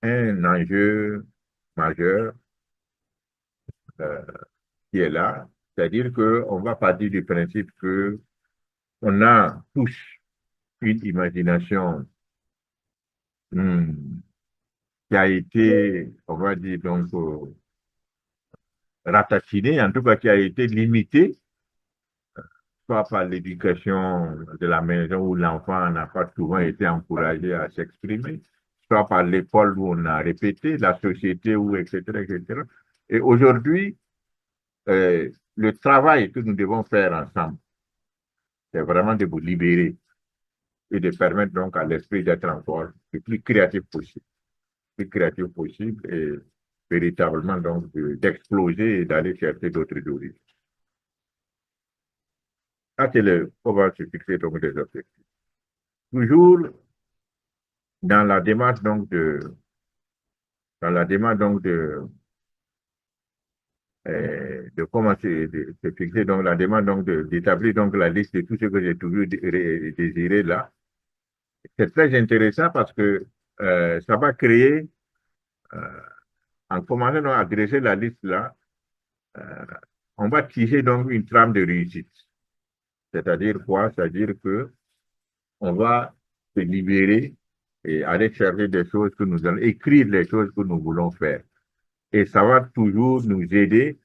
un enjeu majeur euh, qui est là, c'est-à-dire qu'on va partir du principe que on a tous une imagination qui a été, on va dire, donc, ratatinée, en tout cas qui a été limitée, soit par l'éducation de la maison où l'enfant n'a pas souvent été encouragé à s'exprimer, soit par l'école où on a répété, la société où, etc., etc. Et aujourd'hui, le travail que nous devons faire ensemble, c'est vraiment de vous libérer et de permettre donc à l'esprit d'être encore le plus créatif possible et véritablement donc d'exploser et d'aller chercher d'autres horizons. Ça, on va se fixer donc des objectifs. Toujours dans la démarche donc de commencer de se fixer donc la démarche donc d'établir donc la liste de tout ce que j'ai toujours désiré là. C'est très intéressant parce que ça va créer, en commençant à dresser la liste là, on va tirer donc une trame de réussite. C'est-à-dire quoi? C'est-à-dire que on va se libérer et aller chercher des choses que nous allons écrire, les choses que nous voulons faire. Et ça va toujours nous aider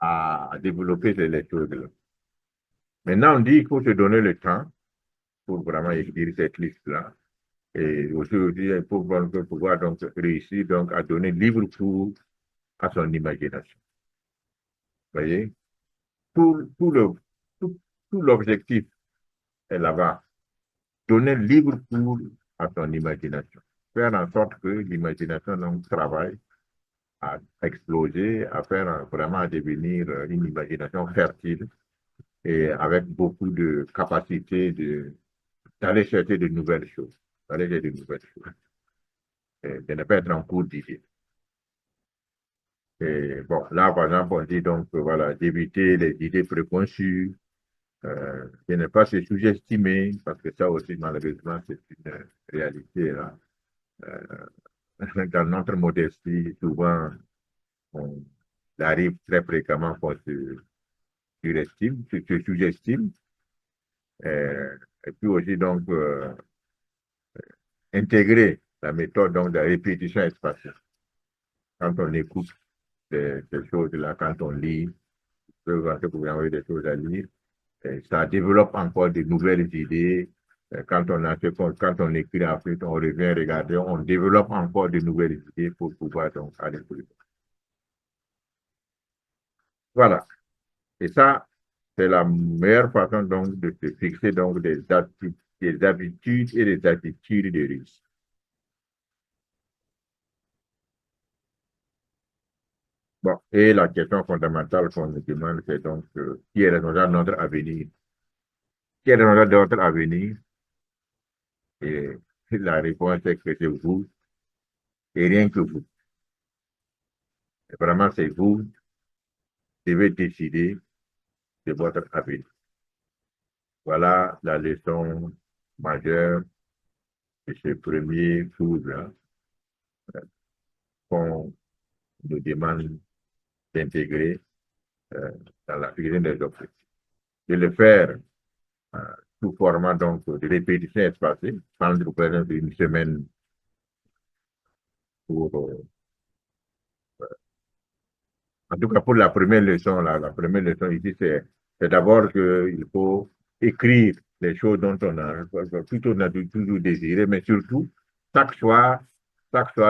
à développer les choses-là. Maintenant, on dit qu'il faut se donner le temps pour vraiment écrire cette liste-là. Et aujourd'hui, il faut pouvoir donc réussir donc, à donner libre cours à son imagination. Vous voyez? Tout l'objectif est là-bas. Donner libre cours à son imagination. Faire en sorte que l'imagination donc travaille à exploser, à faire vraiment à devenir une imagination fertile et avec beaucoup de capacité d'aller chercher de nouvelles choses. D'aller chercher de nouvelles choses. Et de ne pas être en cours d'idées. Et bon, là, par exemple, on dit donc, voilà, d'éviter les idées préconçues, de ne pas se sous-estimer, parce que ça aussi, malheureusement, c'est une réalité, là. Dans notre modestie, souvent, on arrive très fréquemment qu'on se sous-estime. Et puis aussi, donc, intégrer la méthode donc, de la répétition espacée. Quand on écoute ces choses-là, quand on lit, vous envoyer des choses à lire, ça développe encore de nouvelles idées. Quand on écrit ensuite, on revient regarder, on développe encore de nouvelles idées pour pouvoir donc aller plus loin. Voilà. Et ça, c'est la meilleure façon donc de se fixer donc des habitudes et des attitudes de risque. Bon, et la question fondamentale qu'on nous demande, c'est donc qui est responsable de notre avenir? Qui est responsable de notre avenir? Et la réponse est que c'est vous et rien que vous. Et vraiment, c'est vous qui devez décider de votre avenir. Voilà la leçon majeure de ce premier cours-là qu'on nous demande d'intégrer dans la fixation des objectifs. De le faire sous format donc de répétition espacée, prendre par exemple une semaine pour en tout cas pour la première leçon, la première leçon ici, c'est d'abord qu'il faut écrire les choses dont on a toujours désiré, mais surtout, chaque soir,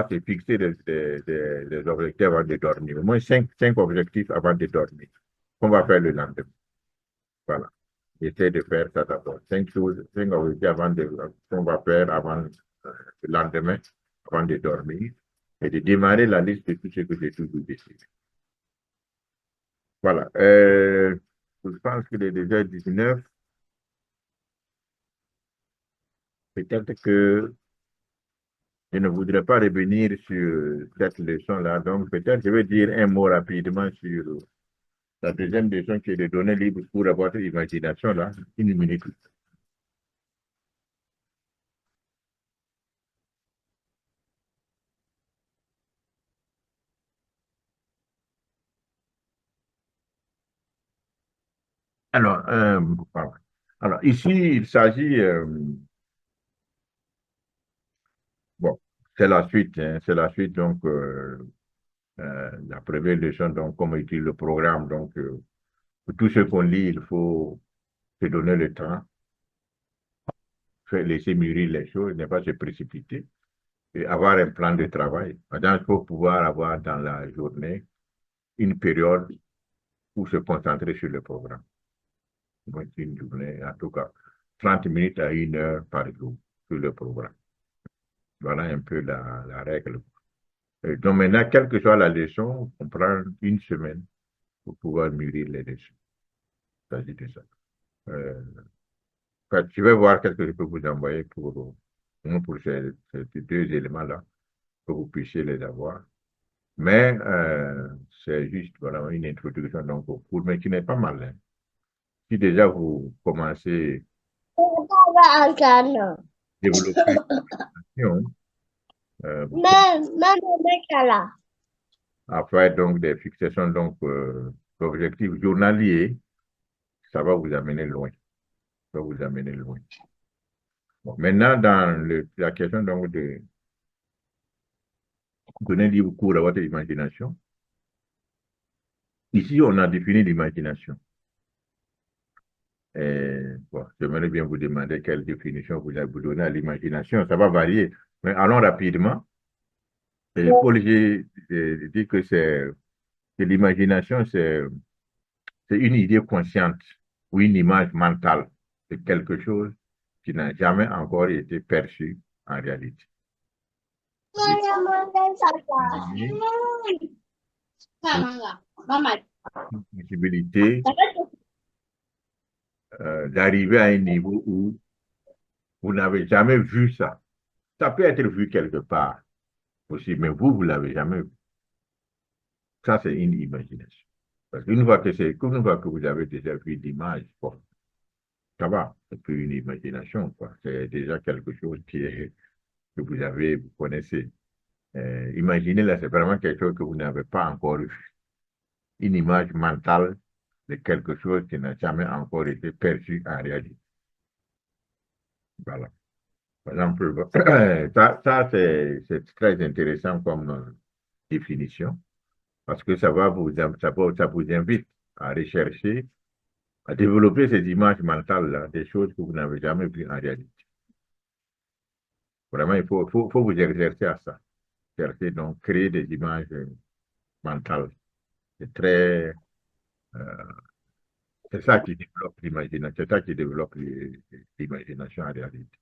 c'est fixer des objectifs avant de dormir. Au moins 5 objectifs avant de dormir. On va faire le lendemain. Voilà. J'essaie de faire ça d'abord. 5 objectifs qu'on va faire avant le lendemain. avant de dormir et de démarrer la liste de tout ce que j'ai toujours décidé. Voilà. Je pense qu'il est déjà 19. Peut-être que je ne voudrais pas revenir sur cette leçon-là. Donc, peut-être je vais dire un mot rapidement sur la deuxième leçon qui est de donner libre cours à votre imagination, là. Une minute. Alors, pardon. Alors ici, il s'agit, bon, c'est la suite, hein, c'est la suite, donc, la première leçon, donc, comme dit le programme, donc, pour tout ce qu'on lit, il faut se donner le temps, laisser mûrir les choses, ne pas se précipiter, et avoir un plan de travail. Maintenant, il faut pouvoir avoir dans la journée une période pour se concentrer sur le programme. Donc, une journée, en tout cas, 30 minutes à 1 heure par jour sur le programme. Voilà un peu la règle. Donc maintenant, quelle que soit la leçon, on prend une semaine pour pouvoir mûrir les leçons. Il s'agit de ça. Je vais voir qu'est-ce que je peux vous envoyer pour ces deux éléments-là, que vous puissiez les avoir. Mais c'est juste voilà, une introduction donc, au cours, mais qui n'est pas mal. Hein. Si déjà vous commencez à développer une à faire donc des fixations donc d'objectifs journaliers, ça va vous amener loin. Ça va vous amener loin. Bon, maintenant, dans la question donc de donner libre cours à votre imagination, ici, on a défini l'imagination. Bon, j'aimerais bien vous demander quelle définition vous avez donnée à l'imagination. Ça va varier. Mais allons rapidement. Paul dit que l'imagination, c'est une idée consciente ou une image mentale de quelque chose qui n'a jamais encore été perçu en réalité. Une possibilité d'arriver à un niveau où vous n'avez jamais vu ça. Ça peut être vu quelque part aussi, mais vous ne l'avez jamais vu. Ça, c'est une imagination. Parce qu'une fois que vous avez déjà vu l'image, bon, ça va, c'est plus une imagination, quoi. C'est déjà quelque chose que vous connaissez. Imaginez là, c'est vraiment quelque chose que vous n'avez pas encore vu. Une image mentale de quelque chose qui n'a jamais encore été perçu en réalité. Voilà. Par exemple, ça c'est très intéressant comme définition, parce que ça vous invite à rechercher, à développer ces images mentales-là, des choses que vous n'avez jamais vues en réalité. Vraiment, il faut vous exercer à ça. Exercer, donc, créer des images mentales. C'est ça qui développe l'imagination, c'est ça qui développe l'imagination en réalité.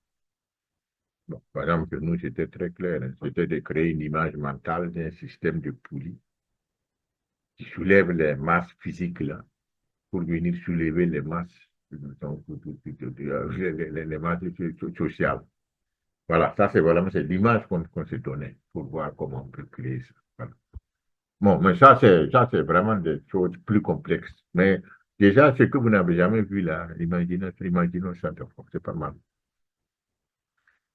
Bon, par exemple, nous, c'était très clair, hein, c'était de créer une image mentale d'un système de poulies qui soulève les masses physiques là, pour venir soulever les masses, donc, les masses sociales. Voilà, ça c'est l'image qu'on se donnait pour voir comment on peut créer ça. Voilà. Bon, mais ça c'est vraiment des choses plus complexes. Mais déjà, ce que vous n'avez jamais vu là, imaginez ça, c'est pas mal.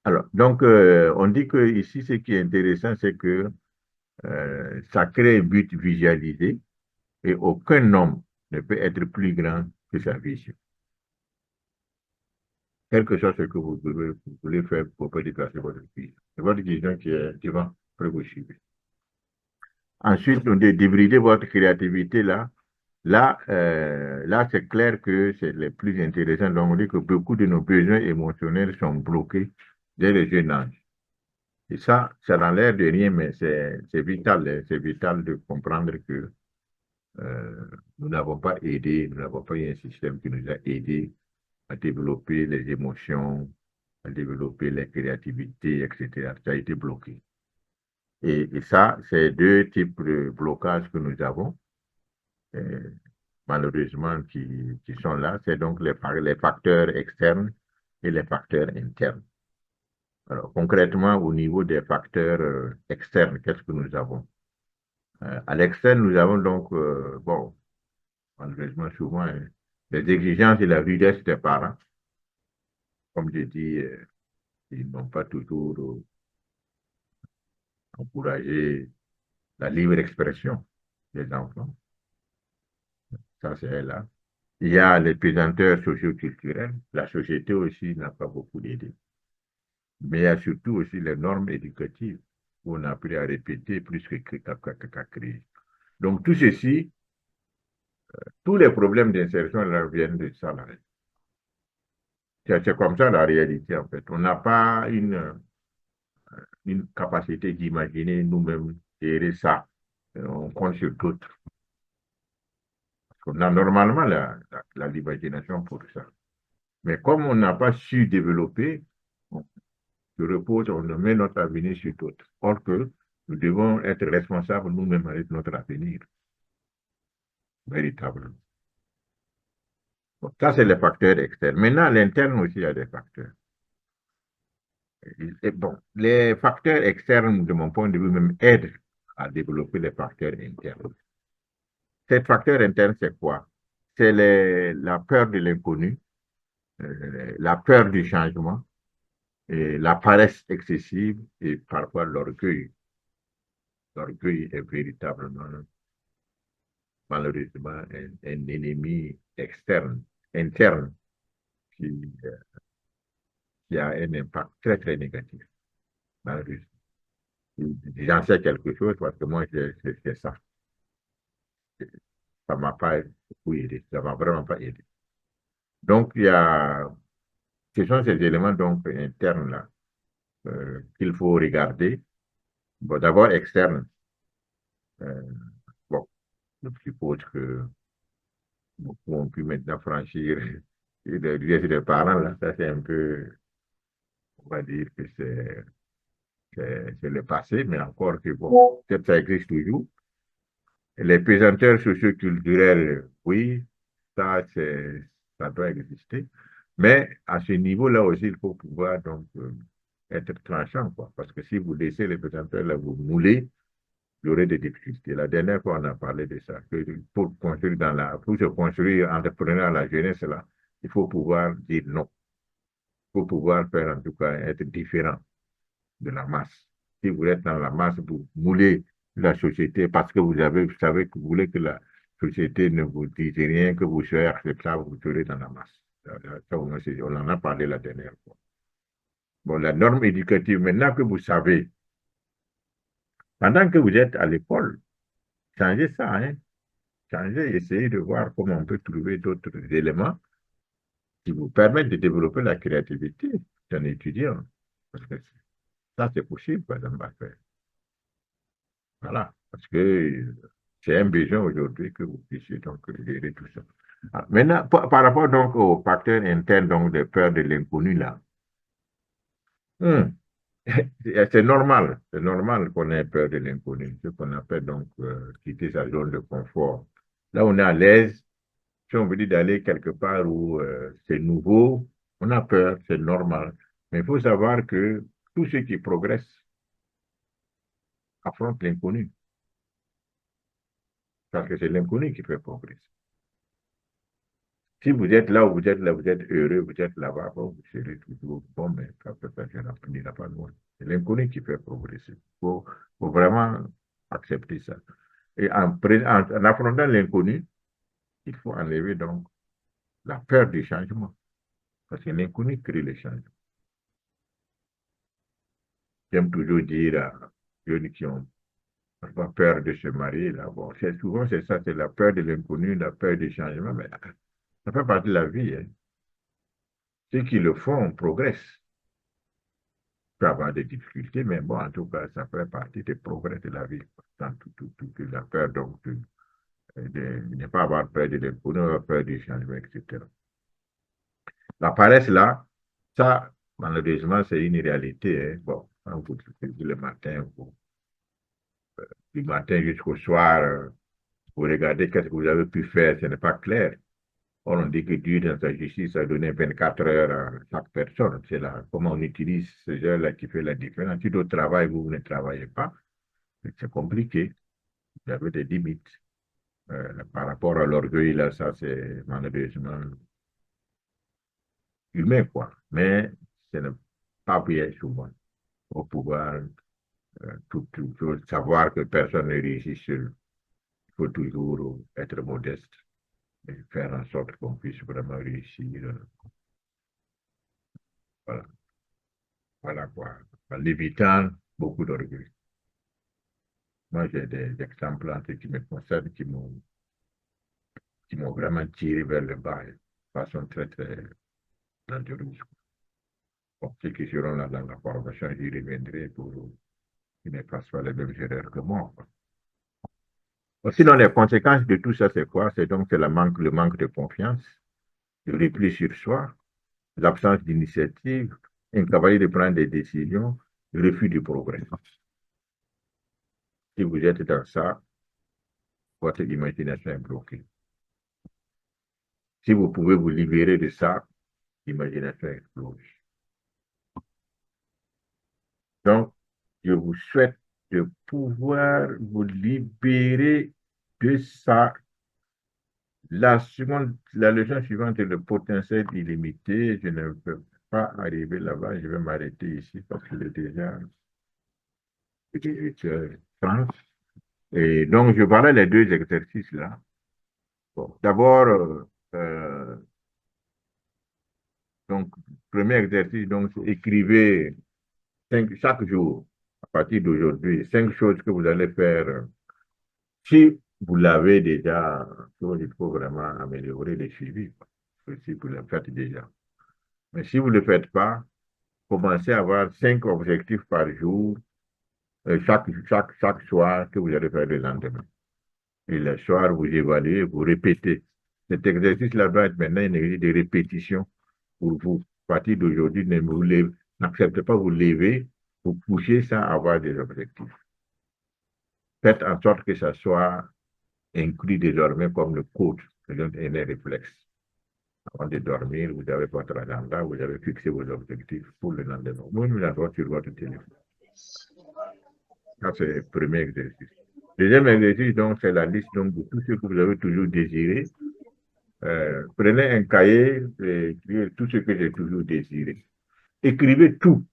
Alors, donc, on dit que ici, ce qui est intéressant, c'est que ça crée un but visualisé et aucun nombre ne peut être plus grand que sa vision. Quel que soit ce que vous voulez faire pour déplacer votre vision. C'est votre vision qui va vous suivre. Ensuite, on dit d'hybrider votre créativité là. Là, c'est clair que c'est le plus intéressant. Donc, on dit que beaucoup de nos besoins émotionnels sont bloqués dès le jeune âge. Et ça n'a l'air de rien, mais c'est vital. Hein. C'est vital de comprendre que nous n'avons pas eu un système qui nous a aidés à développer les émotions, à développer la créativité, etc. Ça a été bloqué. Et ça, c'est deux types de blocages que nous avons, malheureusement, qui sont là. C'est donc les facteurs externes et les facteurs internes. Alors, concrètement, au niveau des facteurs externes, qu'est-ce que nous avons? À l'externe, nous avons donc, bon, malheureusement, souvent, les exigences et la rudesse des parents. Comme je dis, ils n'ont pas toujours encouragé la libre expression des enfants. Ça, c'est là. Il y a les pesanteurs socioculturels. La société aussi n'a pas beaucoup aidé. Mais il y a surtout aussi les normes éducatives où on a appris à répéter plus qu'à créer. Donc, tout ceci, tous les problèmes d'insertion là viennent de ça. C'est comme ça la réalité, en fait. On n'a pas une capacité d'imaginer nous-mêmes gérer ça. On compte sur d'autres. On a normalement l'imagination pour ça. Mais comme on n'a pas su développer, on se repose, on met notre avenir sur d'autres. Or que nous devons être responsables nous-mêmes avec notre avenir. Véritablement. Donc, ça, c'est les facteurs externes. Maintenant, à l'interne aussi, il y a des facteurs. Et bon, les facteurs externes, de mon point de vue, même aident à développer les facteurs internes. Ces facteurs internes, c'est quoi? C'est la peur de l'inconnu, la peur du changement, et la paresse excessive et parfois l'orgueil. L'orgueil est véritablement, malheureusement, un ennemi externe, interne, qui a un impact très, très négatif, malheureusement. J'en sais quelque chose parce que moi, c'est ça. Ça ne m'a pas beaucoup aidé. Ça ne m'a vraiment pas aidé. Donc, ce sont ces éléments donc, internes-là qu'il faut regarder. Bon, d'abord, externes. Bon, je suppose que beaucoup ont pu maintenant franchir les parents, là. Ça, c'est un peu, on va dire que c'est le passé, mais encore que, bon, peut-être ça existe toujours. Les pesanteurs socioculturels, oui, ça doit exister. Mais à ce niveau-là aussi, il faut pouvoir donc être tranchant, quoi. Parce que si vous laissez les pesanteurs là, vous mouler, il y aurait des difficultés. La dernière fois, on a parlé de ça. Que pour se construire entrepreneur à la jeunesse, là, il faut pouvoir dire non. Il faut pouvoir faire, en tout cas, être différent de la masse. Si vous êtes dans la masse, vous moulez la société parce que vous savez que vous voulez que la société ne vous dise rien, que vous soyez acceptable, vous serez dans la masse. Ça, on en a parlé la dernière fois. Bon, la norme éducative, maintenant que vous savez, pendant que vous êtes à l'école, changez ça, hein. Changez, essayez de voir comment on peut trouver d'autres éléments qui vous permettent de développer la créativité d'un étudiant. Parce que ça, c'est possible, par exemple, à faire. Voilà, parce que c'est un besoin aujourd'hui que vous puissiez donc gérer tout ça. Ah, maintenant, par rapport donc aux facteurs internes, donc de peur de l'inconnu, là, c'est normal qu'on ait peur de l'inconnu, ce qu'on appelle donc quitter sa zone de confort. Là, on est à l'aise, si on veut dire d'aller quelque part où c'est nouveau, on a peur, c'est normal. Mais il faut savoir que tous ceux qui progressent affrontent l'inconnu. Parce que c'est l'inconnu qui fait progresser. Si vous êtes là où vous êtes là, vous êtes heureux, vous êtes là-bas, bon, vous serez toujours bon, mais ça n'ira pas loin. C'est l'inconnu qui fait progresser. Faut vraiment accepter ça. Et en affrontant l'inconnu, il faut enlever donc la peur du changement. Parce que l'inconnu crée le changement. J'aime toujours dire à ceux qui ont pas peur de se marier, là, bon, souvent c'est ça, c'est la peur de l'inconnu, la peur du changement, mais ça fait partie de la vie, hein. Ceux qui le font progressent. Peut avoir des difficultés, mais bon, en tout cas, ça fait partie des progrès de la vie. Dans la peur, donc, de ne pas avoir peur de l'inconnu, avoir peur du changement, etc. La paresse, là, ça, malheureusement, c'est une réalité, hein. Bon, quand vous le matin, du matin jusqu'au soir, vous regardez qu'est-ce que vous avez pu faire, ce n'est pas clair. On dit que Dieu, dans sa justice, a donné 24 heures à chaque personne. C'est là comment on utilise ces heures-là qui fait la différence. Si d'autres travaillent, vous ne travaillez pas, c'est compliqué. Vous avez des limites. Par rapport à l'orgueil, là, ça, c'est malheureusement humain, quoi. Mais ce n'est pas bien souvent. Pour pouvoir tout savoir que personne ne réussit seul. Il faut toujours être modeste et faire en sorte qu'on puisse vraiment réussir. Voilà, voilà quoi. En l'évitant beaucoup d'orgueil. Moi, j'ai des exemples en ce qui me concerne qui m'ont vraiment tiré vers le bas de façon très, très dangereuse. Bon, ceux qui seront là dans la formation, j'y reviendrai pour qu'ils ne fassent pas les mêmes erreurs que moi. Sinon, les conséquences de tout ça, c'est quoi? C'est donc le manque de confiance, le repli sur soi, l'absence d'initiative, incapacité de prendre des décisions, le refus du progrès. Si vous êtes dans ça, votre imagination est bloquée. Si vous pouvez vous libérer de ça, l'imagination explose. Donc, je vous souhaite de pouvoir vous libérer de ça. La leçon suivante est le potentiel illimité. Je ne peux pas arriver là-bas. Je vais m'arrêter ici parce qu'il est déjà 18h30. Et donc, je parlais les deux exercices là. Bon, d'abord, donc, premier exercice, donc, écrivez chaque jour, à partir d'aujourd'hui, 5 choses que vous allez faire. Si vous l'avez déjà, il faut vraiment améliorer les suivis. Si vous le faites déjà. Mais si vous ne le faites pas, commencez à avoir 5 objectifs par jour, chaque soir que vous allez faire le lendemain. Et le soir, vous évaluez, vous répétez. Cet exercice-là va être maintenant un exercice de répétition pour vous. À partir d'aujourd'hui, n'acceptez pas vous lever, vous coucher sans avoir des objectifs. Faites en sorte que ça soit inclus désormais comme le coach, les réflexes. Avant de dormir, vous avez votre agenda, vous avez fixé vos objectifs pour le lendemain. Vous nous l'avez sur votre téléphone. Ça, c'est le premier exercice. Deuxième exercice, donc, c'est la liste donc, de tout ce que vous avez toujours désiré. Prenez un cahier et écrivez tout ce que j'ai toujours désiré. Écrivez tout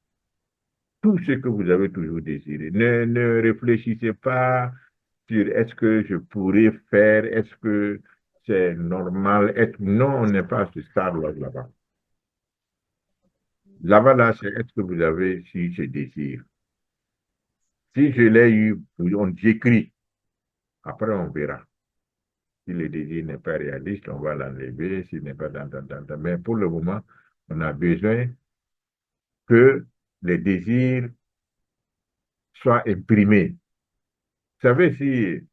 ce que vous avez toujours désiré. Ne réfléchissez pas sur est-ce que je pourrais faire, est-ce que c'est normal. Non, on n'est pas à ce stade-là là-bas. Là-bas, là, c'est est-ce que vous avez si ce désir. Si je l'ai eu, j'écris. Après, on verra. Si le désir n'est pas réaliste, on va l'enlever. S'il n'est pas dans. Mais pour le moment, on a besoin que les désirs soient imprimés. Vous savez, si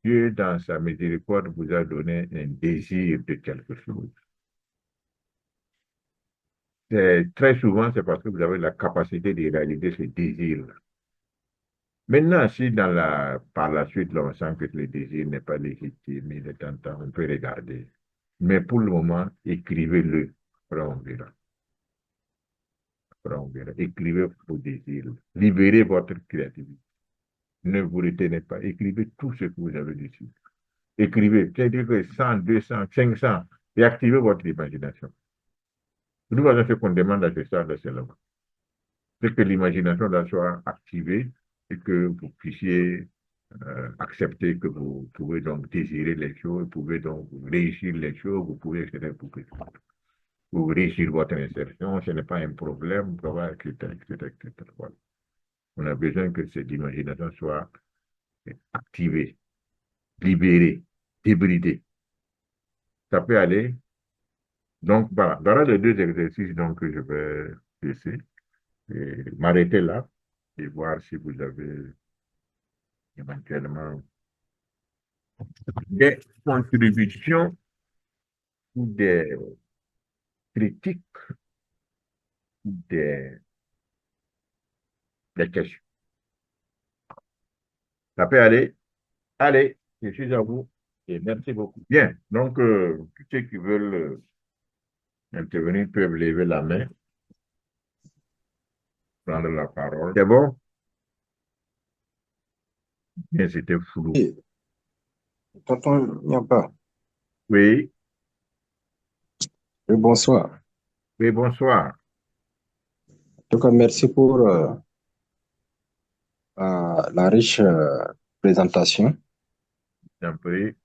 Dieu, dans sa miséricorde, vous a donné un désir de quelque chose, très souvent, c'est parce que vous avez la capacité de réaliser ce désir-là. Maintenant, si par la suite, on sent que le désir n'est pas légitime, il est tentant, on peut regarder. Mais pour le moment, écrivez-le. Après, on verra. Après, on verra. Écrivez vos désirs. Libérez votre créativité. Ne vous retenez pas. Écrivez tout ce que vous avez dessus. Écrivez. C'est-à-dire que 100, 200, 500. Et activez votre imagination. De toute façon, ce qu'on demande à ce stade, c'est là. C'est que l'imagination soit activée et que vous puissiez accepter que vous pouvez donc désirer les choses, vous pouvez donc réussir les choses, vous pouvez, etc. Vous réussir votre insertion, ce n'est pas un problème, etc. Voilà. On a besoin que cette imagination soit activée, libérée, débridée. Ça peut aller. Donc, voilà. Dans les deux exercices donc, que je vais laisser, et m'arrêter là et voir si vous avez éventuellement des contributions ou des critiques ou des questions. Ça peut aller? Allez, je suis à vous. Et merci beaucoup. Bien. Donc, tous ceux qui veulent intervenir peuvent lever la main, prendre la parole. C'est bon? Bien, c'était flou. Et, tonton Nyamba, Oui, bonsoir. oui, bonsoir. En tout cas, merci pour la riche présentation. J'en prie.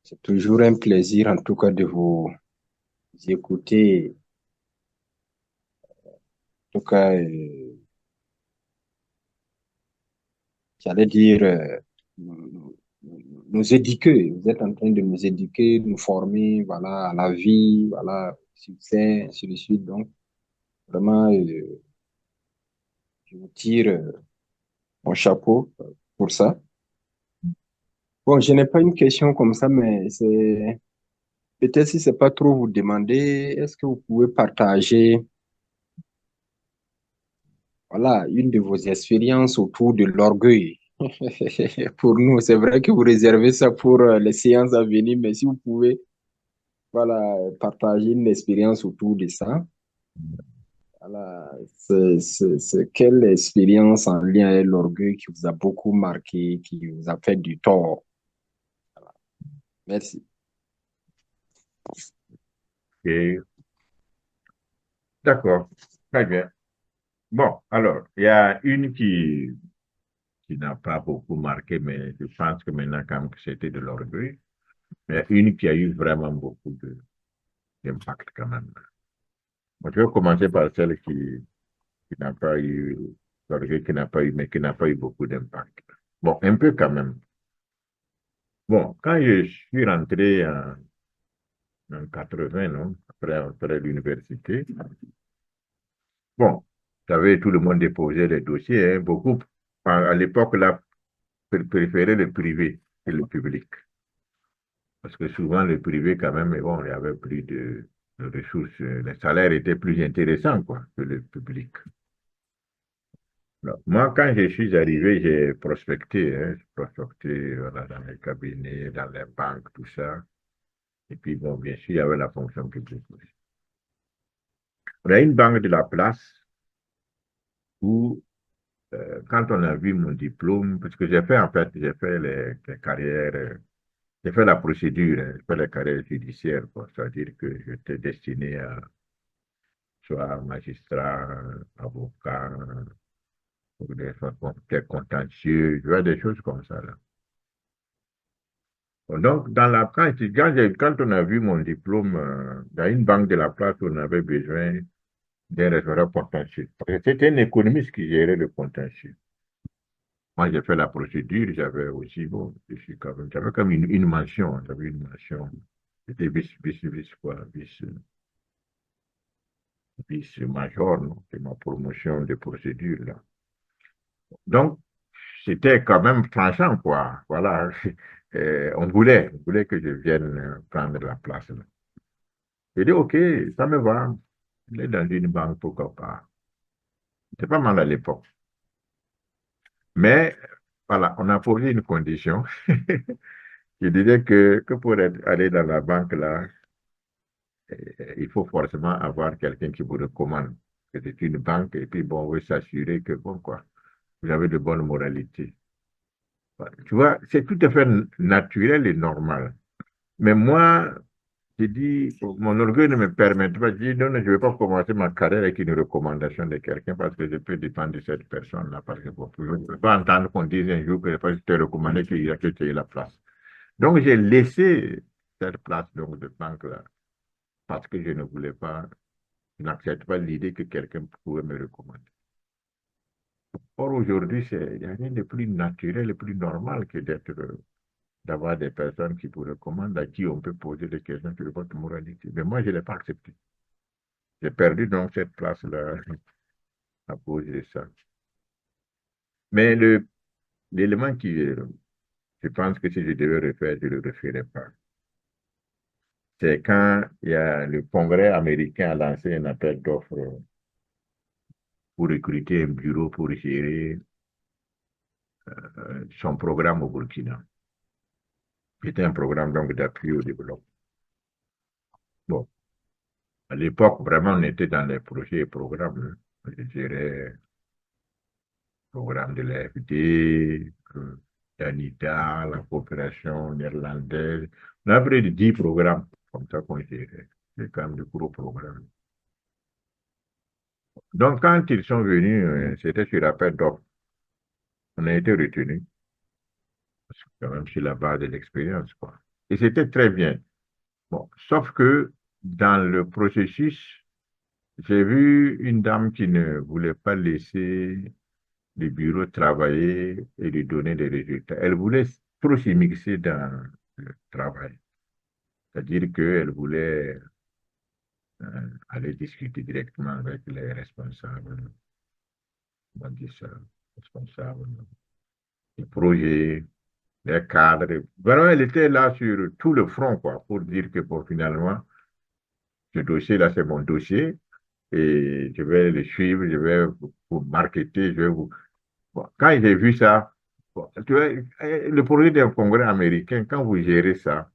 C'est toujours un plaisir, en tout cas, de vous écouter. En tout cas, j'allais dire, nous éduquer. Vous êtes en train de nous éduquer, nous former, voilà, à la vie, voilà, au succès, ainsi de suite. Donc, vraiment, je vous tire mon chapeau pour ça. Bon, je n'ai pas une question comme ça, mais c'est peut-être si c'est pas trop vous demander, est-ce que vous pouvez partager, voilà, une de vos expériences autour de l'orgueil? Pour nous, c'est vrai que vous réservez ça pour les séances à venir, mais si vous pouvez, voilà, partager une expérience autour de ça. Voilà, c'est quelle expérience en lien avec l'orgueil qui vous a beaucoup marqué, qui vous a fait du tort? Merci. Ok. D'accord. Très bien. Bon, alors, il y a une qui n'a pas beaucoup marqué, mais je pense que maintenant, quand même, que c'était de l'orgueil. Mais une qui a eu vraiment beaucoup d'impact quand même. Moi, je vais commencer par celle qui n'a pas eu, l'orgueil qui n'a pas eu, mais qui n'a pas eu beaucoup d'impact. Bon, un peu quand même. Bon, quand je suis rentré en 80, non, après l'université, bon, vous savez, tout le monde déposait les dossiers, hein, beaucoup, à l'époque, là, préféraient le privé que le public. Parce que souvent, le privé, quand même, mais bon, il y avait plus de ressources. Les salaires étaient plus intéressants, quoi, que le public. Alors, moi, quand je suis arrivé, j'ai prospecté, hein, j'ai prospecté voilà, dans les cabinets, dans les banques, tout ça. Et puis, bon, bien sûr, il y avait la fonction publique aussi. On a une banque de la place où, quand on a vu mon diplôme, parce que j'ai fait, en fait, j'ai fait les carrières, j'ai fait la procédure, hein, j'ai fait les carrières judiciaires, quoi. C'est-à-dire que j'étais destiné à soit magistrat, avocat, ou des contentieux, tu vois, des choses comme ça, là. Donc, quand on a vu mon diplôme, dans une banque de la place, on avait besoin d'un référent contentieux. Parce que c'était un économiste qui gérait le contentieux. Moi, j'ai fait la procédure, j'avais aussi, bon, j'avais comme une mention, j'avais une mention. C'était vice-major, non? C'est ma promotion de procédure, là. Donc, c'était quand même tranchant, quoi. Voilà. On voulait que je vienne prendre la place, là. J'ai dit, OK, ça me va. Il est dans une banque, pourquoi pas. C'était pas mal à l'époque. Mais, voilà, on a posé une condition. Je disais que pour aller dans la banque, là, il faut forcément avoir quelqu'un qui vous recommande. Que c'est une banque, et puis, bon, on veut s'assurer que, bon, quoi, vous avez de bonnes moralités. Voilà. Tu vois, c'est tout à fait naturel et normal. Mais moi, j'ai dit, mon orgueil ne me permet pas, je dis, non, non, je ne vais pas commencer ma carrière avec une recommandation de quelqu'un parce que je peux dépendre de cette personne-là. Parce que bon, je ne peux pas entendre qu'on dise un jour que je t'ai recommandé qu'il y a que tu aies la place. Donc, j'ai laissé cette place donc, de banque-là parce que je ne voulais pas, je n'accepte pas l'idée que quelqu'un pouvait me recommander. Or, aujourd'hui, il n'y a rien de plus naturel et plus normal que d'avoir des personnes qui vous recommandent, à qui on peut poser des questions sur votre moralité. Mais moi, je ne l'ai pas accepté. J'ai perdu donc cette place-là à cause de ça. Mais l'élément je pense que si je devais refaire, je ne le referais pas. C'est quand il y a le Congrès américain a lancé un appel d'offres pour recruter un bureau pour gérer son programme au Burkina. C'était un programme donc d'appui au développement. Bon, à l'époque, vraiment, on était dans les projets et programmes. Je dirais, programme de l'AFD, d'ANITA, la coopération néerlandaise. On a près de 10 programmes comme ça qu'on gérait. C'est quand même de gros programmes. Donc, quand ils sont venus, c'était sur l'appel d'offres. On a été retenus, parce que quand même sur la base de l'expérience, quoi. Et c'était très bien. Bon, sauf que dans le processus, j'ai vu une dame qui ne voulait pas laisser le bureau travailler et lui donner des résultats. Elle voulait trop s'immiscer dans le travail. C'est-à-dire qu'elle voulait aller discuter directement avec les responsables, on va dire ça, responsables du projet, les cadres. Vraiment, elle était là sur tout le front, quoi, pour dire que bon, finalement, ce dossier-là, c'est mon dossier et je vais le suivre, je vais vous marketer, je vais vous... Bon, quand j'ai vu ça, bon, tu vois, le projet d'un congrès américain, quand vous gérez ça,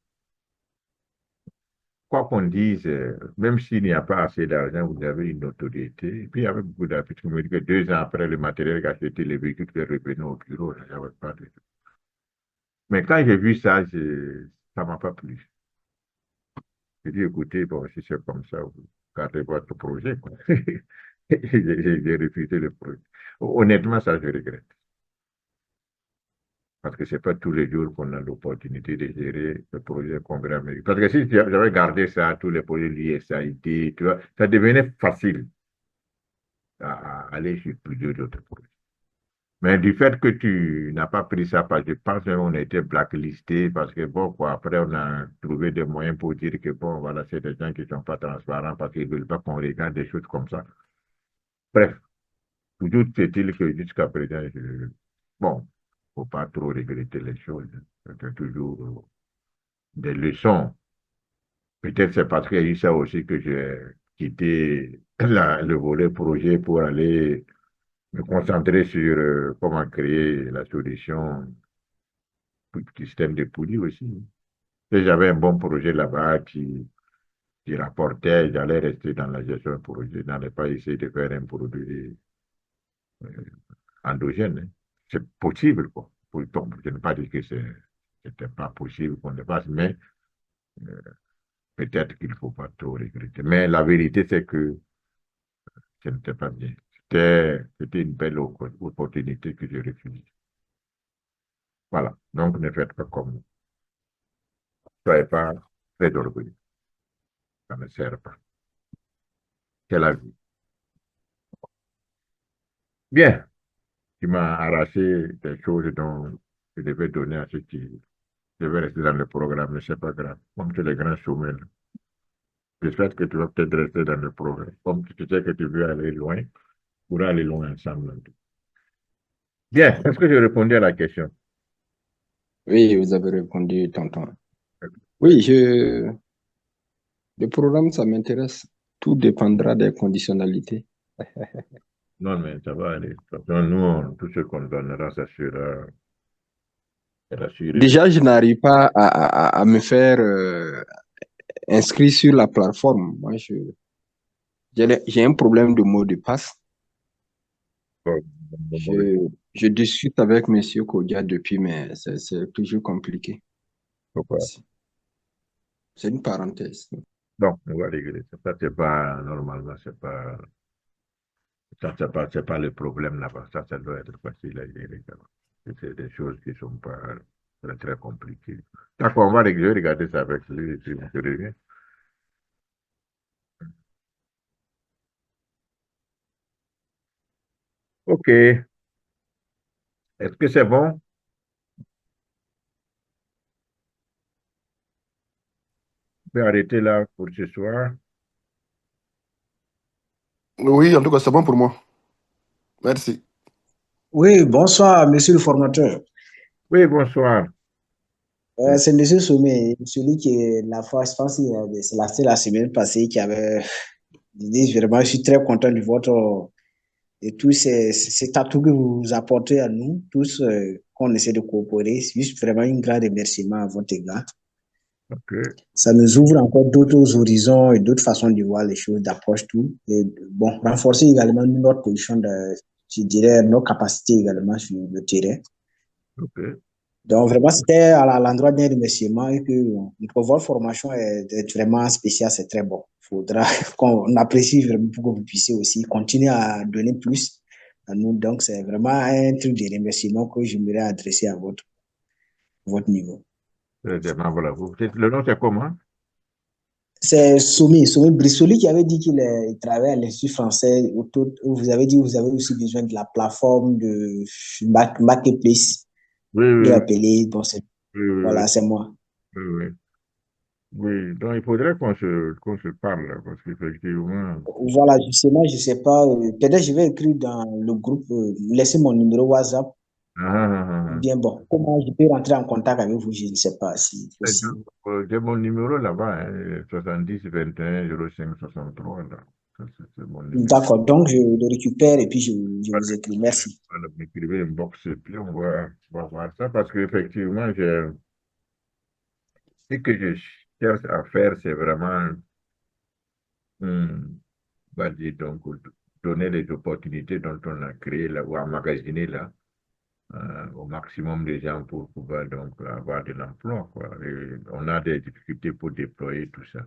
quoi qu'on dise, même s'il n'y a pas assez d'argent, vous avez une autorité. Et puis, il y avait beaucoup d'artistes qui me disent que 2 ans après, le matériel qui a acheté les véhicules qui est revenu au bureau, il n'y avait pas de... Mais quand j'ai vu ça, ça ne m'a pas plu. J'ai dit, écoutez, bon, si c'est comme ça, vous gardez votre projet, quoi. J'ai refusé le projet. Honnêtement, ça, je regrette. Parce que ce n'est pas tous les jours qu'on a l'opportunité de gérer le projet congrès américain. Parce que si j'avais gardé ça, tous les projets l'ISAID, tu vois, ça devenait facile à aller sur plusieurs autres projets. Mais du fait que tu n'as pas pris ça, parce que je pense qu'on a été blacklisté, parce que bon, quoi, après, on a trouvé des moyens pour dire que bon, voilà, c'est des gens qui ne sont pas transparents parce qu'ils ne veulent pas qu'on regarde des choses comme ça. Bref, toujours est-il que jusqu'à présent, bon, il ne faut pas trop regretter les choses. C'est toujours des leçons. Peut-être c'est parce qu'il y a eu ça aussi que j'ai quitté le volet projet pour aller me concentrer sur comment créer la solution du système de poulies aussi. Et j'avais un bon projet là-bas qui rapportait, j'allais rester dans la gestion de projet, n'allais pas essayer de faire un produit endogène, hein. C'est possible, quoi. Donc, je ne veux pas dire que c'était pas possible qu'on le fasse, mais euh, peut-être qu'il ne faut pas trop regretter. Mais la vérité, c'est que ce n'était pas bien. C'était une belle opportunité que j'ai refusée. Voilà. Donc, ne faites pas comme nous. Soyez pas très orgueilleux. Ça ne sert pas. C'est la vie. Bien. Tu m'as arraché des choses dont je devais donner à ceux qui devaient rester dans le programme, mais c'est pas grave. Comme tu es les grands chômeurs, là. J'espère que tu vas peut-être rester dans le programme. Comme tu sais que tu veux aller loin, pour aller loin ensemble. Bien. Est-ce que j'ai répondu à la question? Oui, vous avez répondu, tonton. Oui, le programme, ça m'intéresse. Tout dépendra des conditionnalités. Non, mais ça va aller. De toute façon, nous, tout ce qu'on donnera, ça sera rassuré. Déjà, je n'arrive pas à me faire inscrire sur la plateforme. Moi, j'ai un problème de mot de passe. Je discute avec M. Kodia depuis, mais c'est toujours compliqué. Pourquoi? C'est une parenthèse. Donc, on va régler. Ça, c'est pas, normalement, c'est pas le problème là-bas. Ça doit être facile à gérer. C'est des choses qui ne sont pas très, très compliquées. D'accord, on va regarder ça avec lui et puis on se revient. OK. Est-ce que c'est bon? On peut arrêter là pour ce soir. Oui, en tout cas, c'est bon pour moi. Merci. Oui, bonsoir, monsieur le formateur. Oui, bonsoir. C'est monsieur Sommet, celui qui est la fois, je pense que c'est la semaine passée qui avait dit vraiment, je suis très content de votre et tous cet atout que vous apportez à nous, tous, qu'on essaie de coopérer. C'est juste vraiment un grand remerciement à votre égard. Ok. Ça nous ouvre encore d'autres horizons et d'autres façons de voir les choses, d'approche tout. Et bon, renforcer également notre position, je dirais, nos capacités également sur le terrain. Ok. Donc, vraiment, c'était à l'endroit d'un remerciement et que votre formation est vraiment spéciale, c'est très bon. Il faudra qu'on apprécie vraiment pour que vous puissiez aussi continuer à donner plus à nous. Donc, c'est vraiment un truc de remerciement que j'aimerais adresser à votre niveau. Très bien, voilà. Le nom, c'est comment? C'est Soumi Brissoli qui avait dit il travaille à l'Institut français. Vous avez dit que vous avez aussi besoin de la plateforme de Marketplace. Oui, De oui, l'appeler. Bon, oui, oui, oui, voilà, c'est moi. oui, oui. Oui, donc il faudrait qu'on se parle, là, parce qu'effectivement, Voilà, justement, je sais pas. Peut-être je vais écrire dans le groupe, laisser mon numéro WhatsApp. Ou bien bon, comment je peux rentrer en contact avec vous, je ne sais pas si possible. J'ai mon numéro là-bas, hein, 70 21 05 63, là. Ça, c'est mon numéro. D'accord, donc je le récupère et puis je vous écris. Merci. Voilà, m'écrivez une box et puis on va voir ça, parce qu'effectivement, ce que je cherche à faire, c'est vraiment, on va dire, donc, donner les opportunités dont on a créé là, ou emmagasiné là, au maximum de gens pour pouvoir donc avoir de l'emploi, quoi. Et on a des difficultés pour déployer tout ça.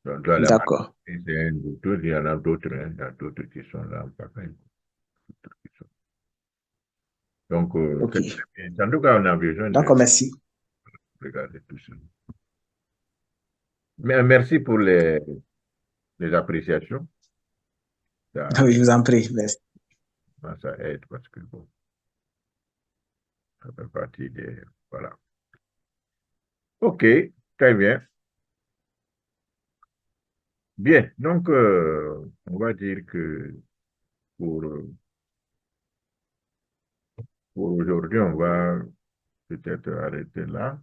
Donc, dans la D'accord. marque, c'est un ou deux, il y en a d'autres, hein, il y a d'autres qui sont là en pareil. Donc, Ok. en tout cas, on a besoin de D'accord, merci. regarder tout ça. Mais merci pour les appréciations. Ça, Oui, je vous en prie. Merci. ça aide parce que bon, ça fait partie des. Voilà. OK, très bien. Bien, donc, on va dire que pour, pour aujourd'hui, on va peut-être arrêter là.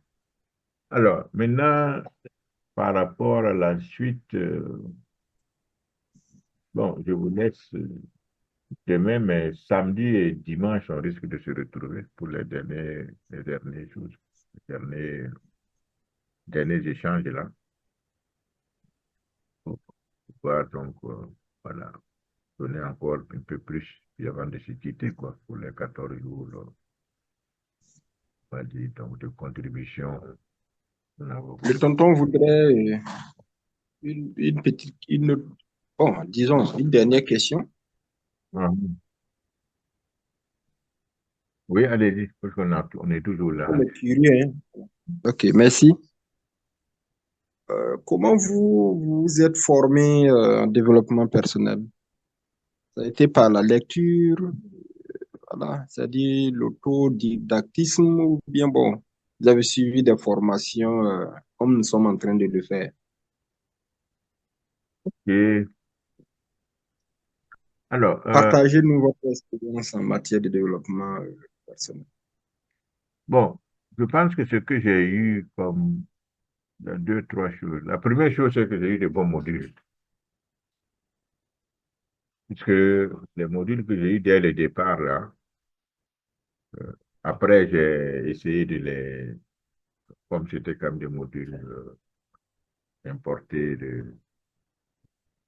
Alors, maintenant, par rapport à la suite, bon, je vous laisse demain, mais samedi et dimanche, on risque de se retrouver pour les dernières choses, les derniers échanges là, pour pouvoir donc, voilà, donner encore un peu plus, puis avant de se quitter, quoi, pour les 14 jours, là, on va dire, donc, de contribution. Le tonton voudrait une petite, bon, disons, une dernière question. Oui, allez-y, parce on est toujours là. On est curieux, hein. Ok, merci. Comment vous êtes formé en développement personnel? Ça a été par la lecture, voilà, c'est-à-dire l'autodidactisme, ou bien bon, vous avez suivi des formations comme nous sommes en train de le faire. Et alors, Partagez-nous votre expérience en matière de développement personnel. bon, je pense que ce que j'ai eu comme deux, trois choses. La première chose, c'est que j'ai eu de bons modules. Puisque les modules que j'ai eu dès le départ, là, après, j'ai essayé de comme c'était comme des modules importés,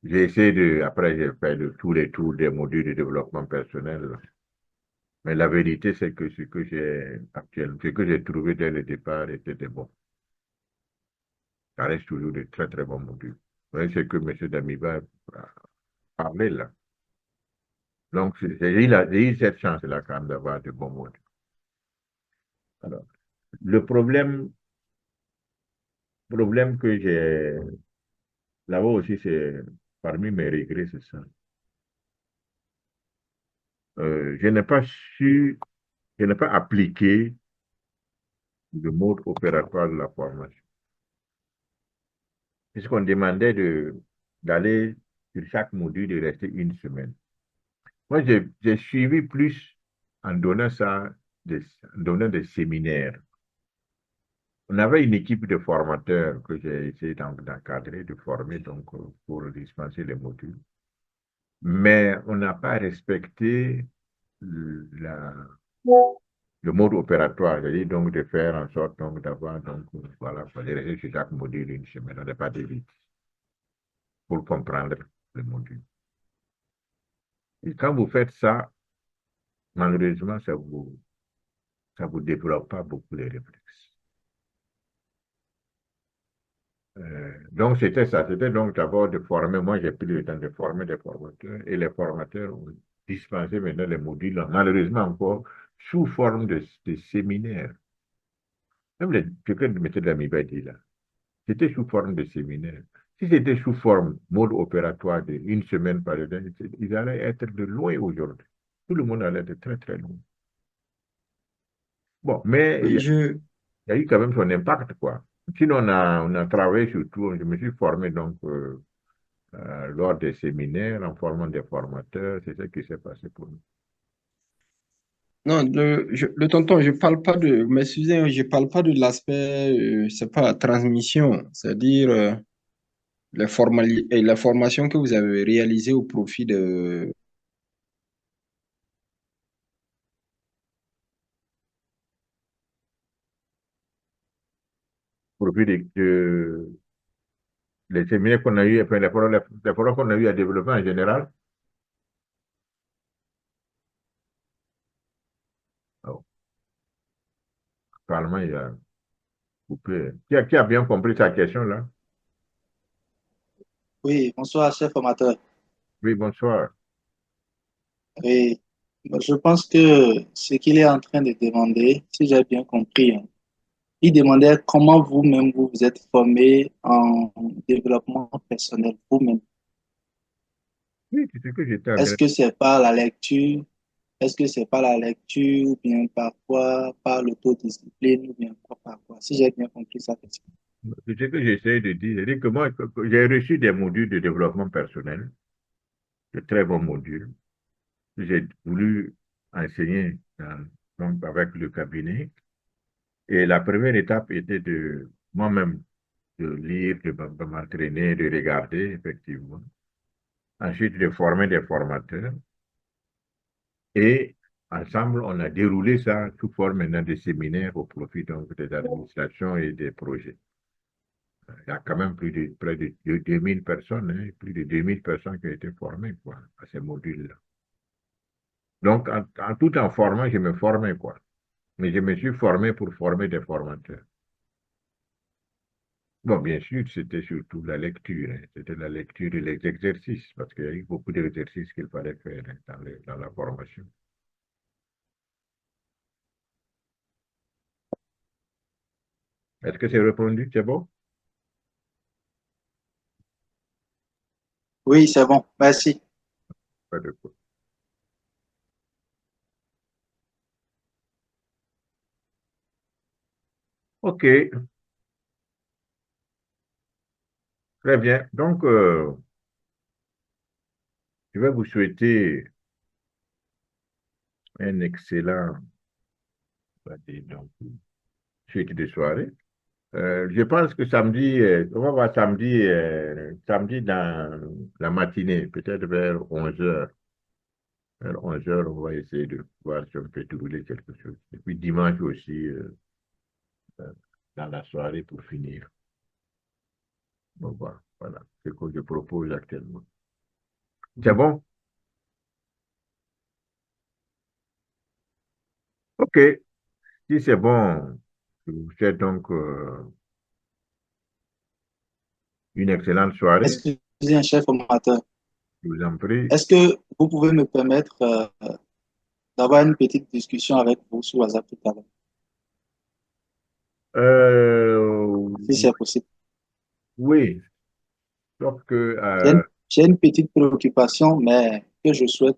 j'ai essayé après, j'ai fait tous les tours des modules de développement personnel. Mais la vérité, c'est que ce que j'ai trouvé dès le départ était des bons. Ça reste toujours de très, très bons modules. Vous voyez ce que M. Damiba a parlé là. Donc, j'ai eu cette chance-là quand même d'avoir de bons modules. Alors, le problème que j'ai là-bas aussi, c'est parmi mes regrets, c'est ça. Je n'ai pas su, je n'ai pas appliqué le mode opératoire de la formation. Puisqu'on demandait d'aller sur chaque module de rester une semaine. Moi, j'ai suivi plus en donnant en donnant des séminaires. On avait une équipe de formateurs que j'ai essayé d'encadrer, de former donc, pour dispenser les modules. mais on n'a pas respecté la, le mode opératoire, c'est-à-dire donc de faire en sorte donc d'avoir donc voilà, il fallait rester sur chaque module une semaine, on n'a pas de vite pour comprendre le module. Et quand vous faites ça, malheureusement, ça vous développe pas beaucoup les réflexes. Donc, c'était ça. C'était donc d'abord de former. Moi, j'ai pris le temps de former des formateurs et les formateurs ont dispensé maintenant les modules, malheureusement encore, sous forme de séminaires. Même ce que M. Damiba dit là, c'était sous forme de séminaire. Si c'était sous forme mode opératoire d'une semaine par exemple, ils allaient être de loin aujourd'hui. Tout le monde allait être très, très loin. Bon, mais il Oui, y a eu quand même son impact, quoi. Sinon, on a travaillé surtout, je me suis formé donc lors des séminaires en formant des formateurs, c'est ce qui s'est passé pour nous. Non, le tonton, je parle pas de, m'excusez, je parle pas de l'aspect, c'est pas la transmission, c'est-à-dire la formation que vous avez réalisée au profit de. Profit les séminaires qu'on a eu, enfin, les forums qu'on a eu à développer en général. Oh, apparemment, il a coupé. Qui a bien compris sa question là? Oui, bonsoir, chef formateur. Oui, bonsoir. Oui, je pense que ce qu'il est en train de demander, si j'ai bien compris, hein, il demandait comment vous-même vous vous êtes formé en développement personnel vous-même. Oui, c'est ce que j'étais en train Est-ce que c'est par la lecture? Est-ce que c'est par la lecture ou bien par quoi? Par l'autodiscipline ou bien quoi, par quoi? Si j'ai bien compris sa question. c'est ce que j'essaie de dire. C'est-à-dire que moi, j'ai reçu des modules de développement personnel, de très bons modules. J'ai voulu enseigner donc avec le cabinet. Et la première étape était de moi-même de lire, de m'entraîner, de regarder, effectivement. Ensuite, de former des formateurs. Et ensemble, on a déroulé ça sous forme maintenant de séminaires au profit donc des administrations et des projets. Il y a quand même près de 2000 personnes, hein, plus de 2000 personnes qui ont été formées quoi, à ces modules-là. Donc, tout en formant, je me formais, quoi. Mais je me suis formé pour former des formateurs. Bon, bien sûr, c'était surtout la lecture, hein. C'était la lecture et les exercices, parce qu'il y a eu beaucoup d'exercices qu'il fallait faire hein, dans la formation. Est-ce que c'est répondu? C'est bon? Oui, c'est bon. Merci. Pas de quoi. OK, très bien. Donc, je vais vous souhaiter un excellent, on va dire, donc, suite de soirée. Je pense que samedi, on va voir samedi dans la matinée, peut-être vers 11 heures. Vers 11 heures, on va essayer de voir si on peut trouver quelque chose. Et puis dimanche aussi, euh, dans la soirée pour finir. Bon, voilà ce que je propose actuellement. C'est bon? OK. Si c'est bon, je vous souhaite donc une excellente soirée. Excusez un chef formateur. Je vous en prie. Est-ce que vous pouvez me permettre d'avoir une petite discussion avec vous sur WhatsApp tout à l'heure, si c'est possible? Oui, sauf que J'ai une petite préoccupation, mais que je souhaite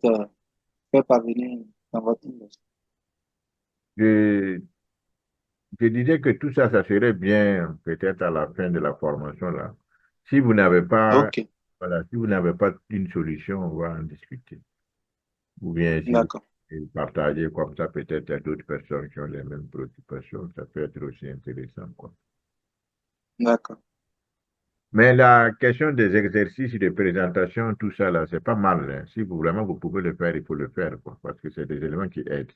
faire parvenir dans votre université. je, je disais que tout ça, ça serait bien peut-être à la fin de la formation là. Si vous n'avez pas, Ok, voilà, si vous n'avez pas une solution, on va en discuter. Ou bien si vous d'accord, partagez comme ça, peut-être à d'autres personnes qui ont les mêmes préoccupations, ça peut être aussi intéressant, quoi. d'accord. Mais la question des exercices de présentation, tout ça, là, c'est pas mal, hein. Si vous, vraiment vous pouvez le faire, il faut le faire, quoi, parce que c'est des éléments qui aident.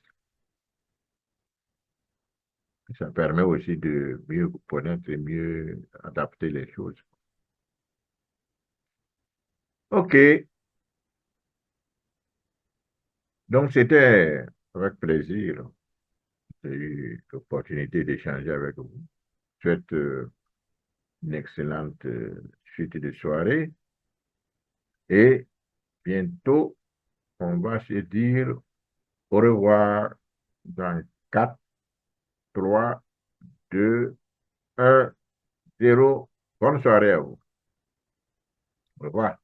Ça permet aussi de mieux connaître et mieux adapter les choses. OK. Donc, c'était avec plaisir. J'ai eu l'opportunité d'échanger avec vous. Je souhaite une excellente suite de soirée. Et bientôt, on va se dire au revoir dans 4, 3, 2, 1, 0. Bonne soirée à vous. Au revoir.